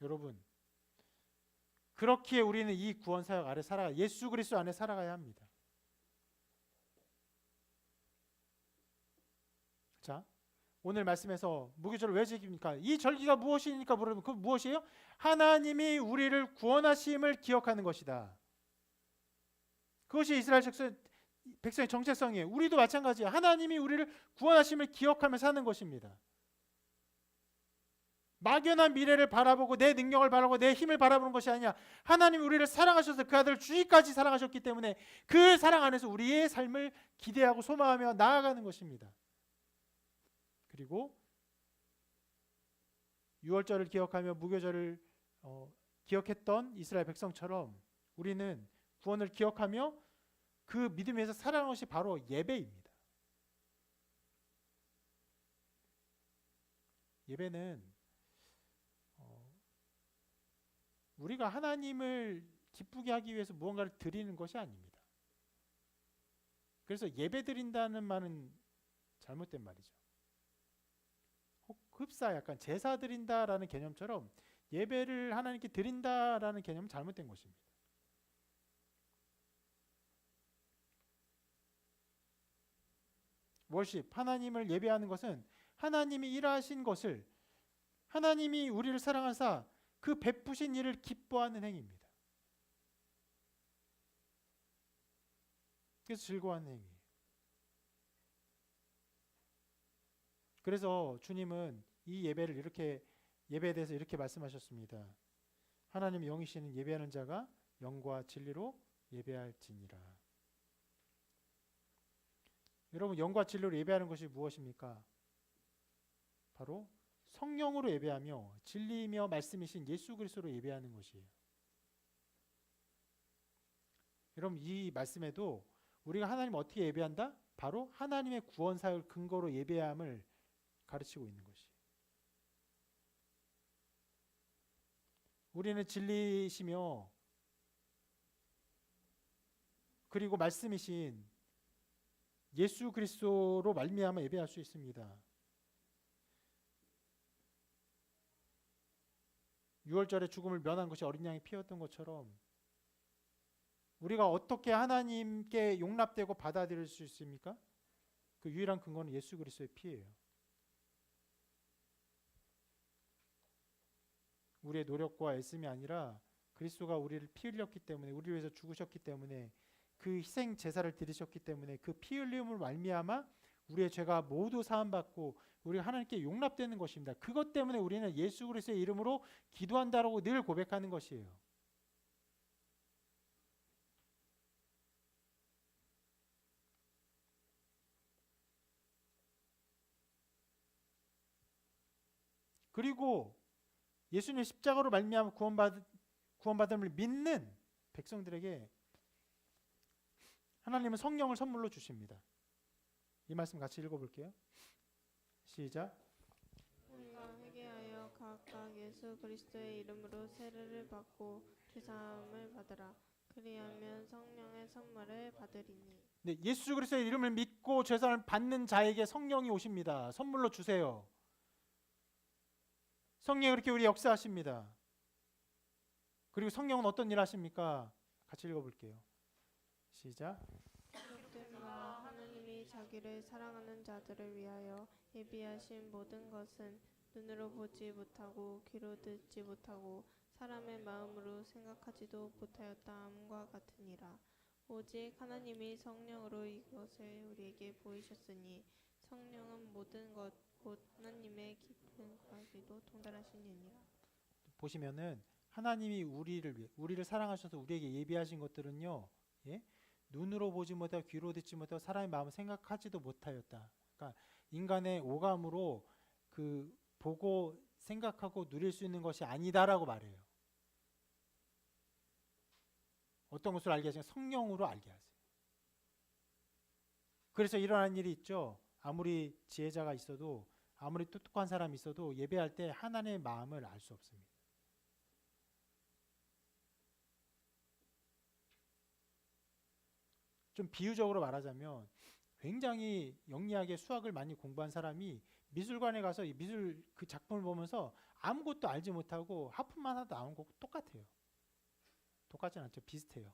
여러분, 그렇기에 우리는 이 구원 사역 아래 살아가 예수 그리스도 안에 살아가야 합니다. 자, 오늘 말씀에서 무교절을 왜 지킵니까? 이 절기가 무엇이니까 물으면 그 무엇이에요? 하나님이 우리를 구원하심을 기억하는 것이다. 그것이 이스라엘 백성의 정체성이에요. 우리도 마찬가지예요. 하나님이 우리를 구원하심을 기억하며 사는 것입니다. 막연한 미래를 바라보고 내 능력을 바라보고 내 힘을 바라보는 것이 아니라 하나님이 우리를 사랑하셔서 그 아들을 주위까지 사랑하셨기 때문에 그 사랑 안에서 우리의 삶을 기대하고 소망하며 나아가는 것입니다. 그리고 유월절을 기억하며 무교절을 기억했던 이스라엘 백성처럼 우리는 구원을 기억하며 그 믿음에서 살아가는 것이 바로 예배입니다. 예배는 우리가 하나님을 기쁘게 하기 위해서 무언가를 드리는 것이 아닙니다. 그래서 예배 드린다는 말은 잘못된 말이죠. 흡사 약간 제사 드린다라는 개념처럼 예배를 하나님께 드린다라는 개념은 잘못된 것입니다. 월십, 하나님을 예배하는 것은 하나님이 일하신 것을 하나님이 우리를 사랑하사 그 베푸신 일을 기뻐하는 행위입니다. 그래서 즐거워하는 행위예요. 그래서 주님은 이 예배를 예배에 대해서 이렇게 말씀하셨습니다. 하나님의 영이시는 예배하는 자가 영과 진리로 예배할지니라. 여러분, 영과 진리로 예배하는 것이 무엇입니까? 바로 성령으로 예배하며 진리이며 말씀이신 예수 그리스도로 예배하는 것이에요. 여러분, 이 말씀에도 우리가 하나님 어떻게 예배한다? 바로 하나님의 구원 사역을 근거로 예배함을 가르치고 있는 것이에요. 우리는 진리이시며 그리고 말씀이신 예수 그리스도로 말미암아 예배할 수 있습니다. 유월절에 죽음을 면한 것이 어린 양이 피였던 것처럼 우리가 어떻게 하나님께 용납되고 받아들일 수 있습니까? 그 유일한 근거는 예수 그리스도의 피예요. 우리의 노력과 애씀이 아니라 그리스도가 우리를 피 흘렸기 때문에 우리를 위해서 죽으셨기 때문에 그 희생 제사를 드리셨기 때문에 그 피 흘림을 말미암아 우리의 죄가 모두 사함받고 우리가 하나님께 용납되는 것입니다. 그것 때문에 우리는 예수 그리스도의 이름으로 기도한다라고 늘 고백하는 것이에요. 그리고 예수님의 십자가로 말미암아 구원받음을 믿는 백성들에게 하나님은 성령을 선물로 주십니다. 이 말씀 같이 읽어볼게요. 시작. 우리가 회개하여 각각 예수 그리스도의 이름으로 세례를 받고 죄사함을 받으라. 그리하면 성령의 선물을 받으리니. 네, 예수 그리스도의 이름을 믿고 죄사함을 받는 자에게 성령이 오십니다. 선물로 주세요. 성령이 그렇게 우리 역사하십니다. 그리고 성령은 어떤 일 하십니까? 같이 읽어볼게요. 시작. 기록된 바 하나님이 자기를 사랑하는 자들을 위하여 예비하신 모든 것은 눈으로 보지 못하고 귀로 듣지 못하고 사람의 마음으로 생각하지도 못하였다함과 같으니라. 오직 하나님이 성령으로 이것을 우리에게 보이셨으니 성령은 모든 것 곧 하나님의 깊은 거기도 통달하신 이니라. 보시면은 하나님이 우리를 사랑하셔서 우리에게 예비하신 것들은요, 예? 눈으로 보지 못하고 귀로 듣지 못하고 사람의 마음을 생각하지도 못하였다. 그러니까 인간의 오감으로 그 보고 생각하고 누릴 수 있는 것이 아니다라고 말해요. 어떤 것을 알게 하시냐? 성령으로 알게 하세요. 그래서 일어난 일이 있죠. 아무리 지혜자가 있어도 아무리 똑똑한 사람이 있어도 예배할 때 하나님의 마음을 알 수 없습니다. 좀 비유적으로 말하자면 굉장히 영리하게 수학을 많이 공부한 사람이 미술관에 가서 이 미술 그 작품을 보면서 아무것도 알지 못하고 하품만 하도 나온 거고 똑같아요. 똑같진 않죠. 비슷해요.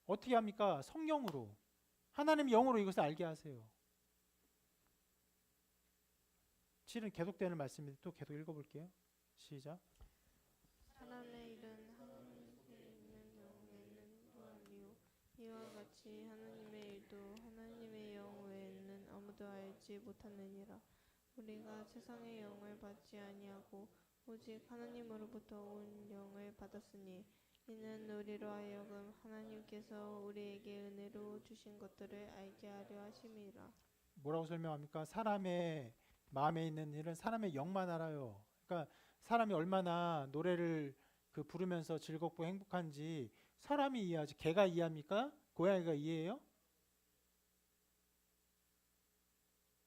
어떻게 합니까? 성령으로. 하나님의 영으로 이것을 알게 하세요. 7은 계속되는 말씀인데 또 계속 읽어볼게요. 시작. 사람의 일은 하나님께 있는 영에는 무하리요 이와 같이 하나님의 일도 하나님의 영 외에는 아무도 알지 못하느니라. 우리가 세상의 영을 받지 아니하고 오직 하나님으로부터 온 영을 받았으니 이는 우리로 하여금 하나님께서 우리에게 은혜로 주신 것들을 알게 하려 하심이라. 뭐라고 설명합니까? 사람의 마음에 있는 일은 사람의 영만 알아요. 그러니까 사람이 얼마나 노래를 그 부르면서 즐겁고 행복한지 사람이 이해하지. 개가 이해합니까? 고양이가 이해해요?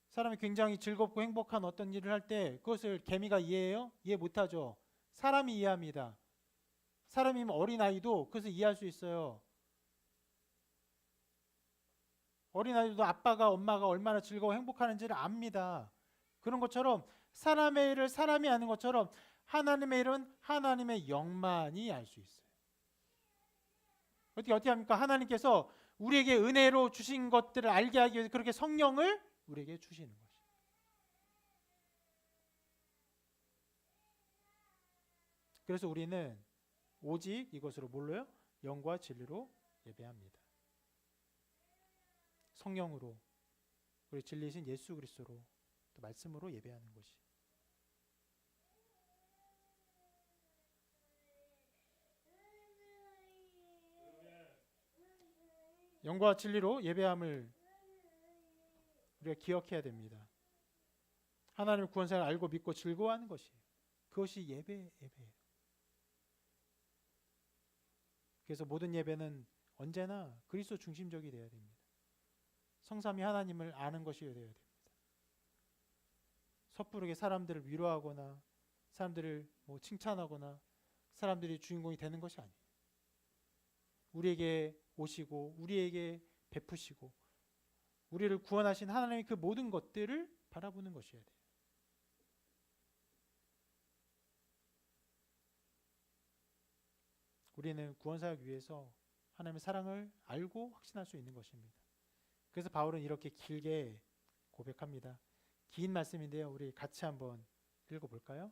사람이 굉장히 즐겁고 행복한 어떤 일을 할 때 그것을 개미가 이해해요? 이해 못하죠. 사람이 이해합니다. 사람이면 어린아이도 그것을 이해할 수 있어요. 어린아이도 아빠가 엄마가 얼마나 즐거워 행복하는지를 압니다. 그런 것처럼 사람의 일을 사람이 아는 것처럼 하나님의 일은 하나님의 영만이 알 수 있어요. 어떻게 합니까? 하나님께서 우리에게 은혜로 주신 것들을 알게 하기 위해서 그렇게 성령을 우리에게 주시는 것이에요. 그래서 우리는 오직 이것으로 뭘로요? 영과 진리로 예배합니다. 성령으로 우리 진리이신 예수 그리스도로 또 말씀으로 예배하는 것이. 영과 진리로 예배함을 우리가 기억해야 됩니다. 하나님의 구원사를 알고 믿고 즐거워하는 것이에요. 그것이 예배예요. 그래서 모든 예배는 언제나 그리스도 중심적이 되어야 됩니다. 성삼위 하나님을 아는 것이 되어야 됩니다. 섣부르게 사람들을 위로하거나 사람들을 칭찬하거나 사람들이 주인공이 되는 것이 아니에요. 우리에게 오시고 우리에게 베푸시고 우리를 구원하신 하나님의 그 모든 것들을 바라보는 것이어야 돼요. 우리는 구원사역 위해서 하나님의 사랑을 알고 확신할 수 있는 것입니다. 그래서 바울은 이렇게 길게 고백합니다. 긴 말씀인데요. 우리 같이 한번 읽어볼까요?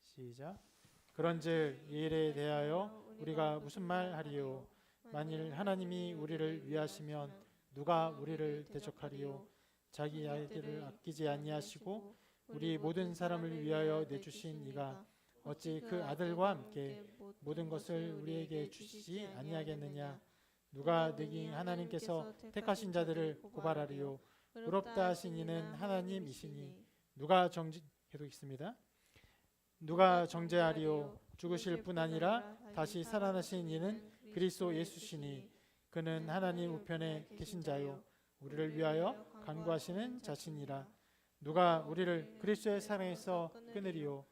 시작. 그런즉 이 일에 대하여 우리가 무슨 말 하리요? 만일 하나님이 우리를 위하시면 누가 우리를 대적하리요? 자기 아들을 아끼지 아니하시고 우리 모든 사람을 위하여 내주신 이가 어찌 그 아들과 함께 모든 것을 우리에게 주시지 아니하겠느냐? 누가 능히 하나님께서 택하신 자들을 고발하리요? 의롭다 하신 이는 하나님이시니 누가 계속 있습니다. 누가 정죄하리요? 죽으실 뿐 아니라 다시 살아나신 이는 그리스도 예수시니 그는 하나님 우편에 계신 자요 우리를 위하여 간구하시는 자신이라. 누가 우리를 그리스도의 사랑에서 끊으리요?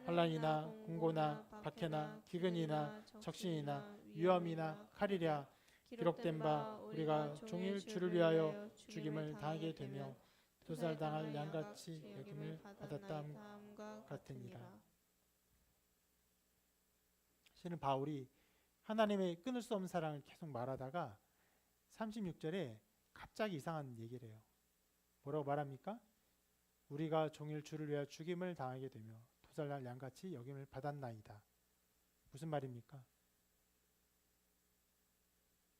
환난이나 공고나 박해나 기근이나 적신이나 위험이나 칼이랴. 기록된 바 우리가 종일 주를 위하여 죽임을 당하게 되며 도살당할 양같이 여김을 받았다함과 같으니라. 실은 바울이 하나님의 끊을 수 없는 사랑을 계속 말하다가 36절에 갑자기 이상한 얘기를 해요. 뭐라고 말합니까? 우리가 종일 주를 위하여 죽임을 당하게 되며 도살당할 양같이 여김을 받았나이다. 무슨 말입니까?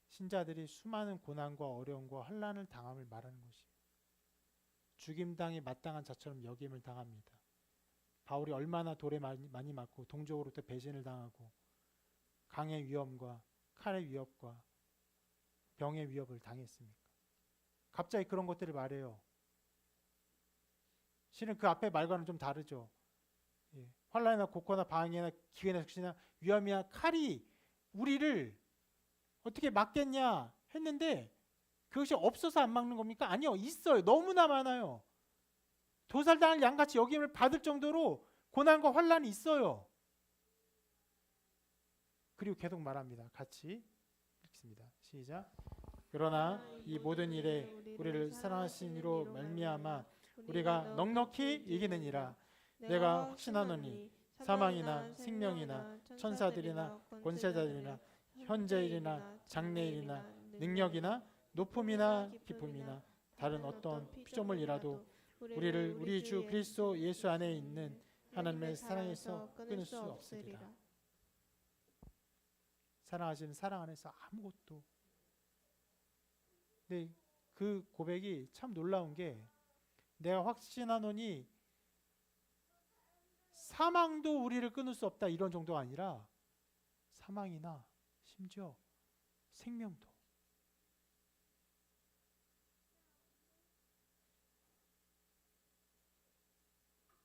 신자들이 수많은 고난과 어려움과 환난을 당함을 말하는 것이에요. 죽임당에 마땅한 자처럼 여김을 당합니다. 바울이 얼마나 돌에 많이 맞고 동족으로부터 배신을 당하고 강의 위험과 칼의 위협과 병의 위협을 당했습니까? 갑자기 그런 것들을 말해요. 실은 그 앞에 말과는 좀 다르죠. 예. 환난이나 고코나 방해나 기회나 적시나 위험이나 칼이 우리를 어떻게 막겠냐 했는데 그것이 없어서 안 막는 겁니까? 아니요, 있어요. 너무나 많아요. 도살당할 양같이 여김을 받을 정도로 고난과 환난이 있어요. 그리고 계속 말합니다. 같이 읽습니다. 시작. 그러나 이 모든 일에 우리를 사랑하신 이로 말미암아 우리가 넉넉히 이기느니라. 내가 확신하노니 사망이나 생명이나 천사들이나 권세자들이나 현재일이나 장래일이나 능력이나 높음이나 깊음이나 다른 어떤 피조물이라도 우리를 우리 주 그리스도 예수 안에 있는 하나님의 사랑에서 끊을 수 없으리라. 사랑하시는 사랑 안에서 아무것도. 근데 그 고백이 참 놀라운 게 내가 확신하노니 사망도 우리를 끊을 수 없다 이런 정도가 아니라 사망이나 심지어 생명도.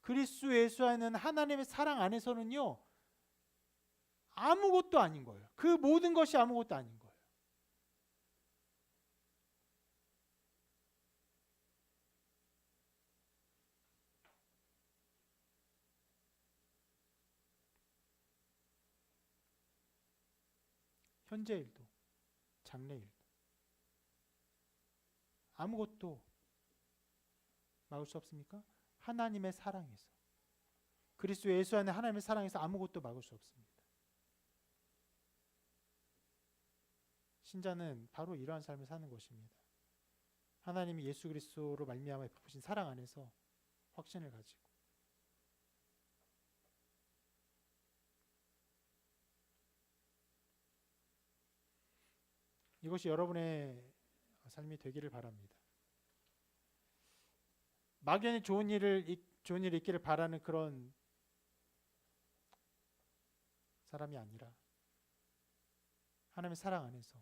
그리스도 예수 안에 있는 하나님의 사랑 안에서는요 아무것도 아닌 거예요. 그 모든 것이 아무것도 아닌 거예요. 현재 일도 장래 일도 아무것도 막을 수 없습니까? 하나님의 사랑에서, 그리스도 예수 안에 하나님의 사랑에서 아무것도 막을 수 없습니다. 신자는 바로 이러한 삶을 사는 것입니다. 하나님이 예수 그리스도로 말미암아 베푸신 사랑 안에서 확신을 가지고 이것이 여러분의 삶이 되기를 바랍니다. 막연히 좋은 일이 있기를 바라는 그런 사람이 아니라 하나님의 사랑 안에서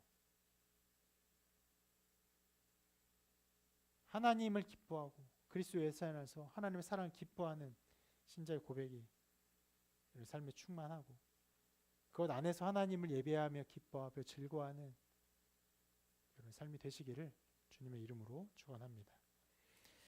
하나님을 기뻐하고 그리스도 예수 안에서 하나님의 사랑을 기뻐하는 신자의 고백이 삶에 충만하고 그것 안에서 하나님을 예배하며 기뻐하며 즐거워하는 삶이 되시기를 주님의 이름으로 축원합니다.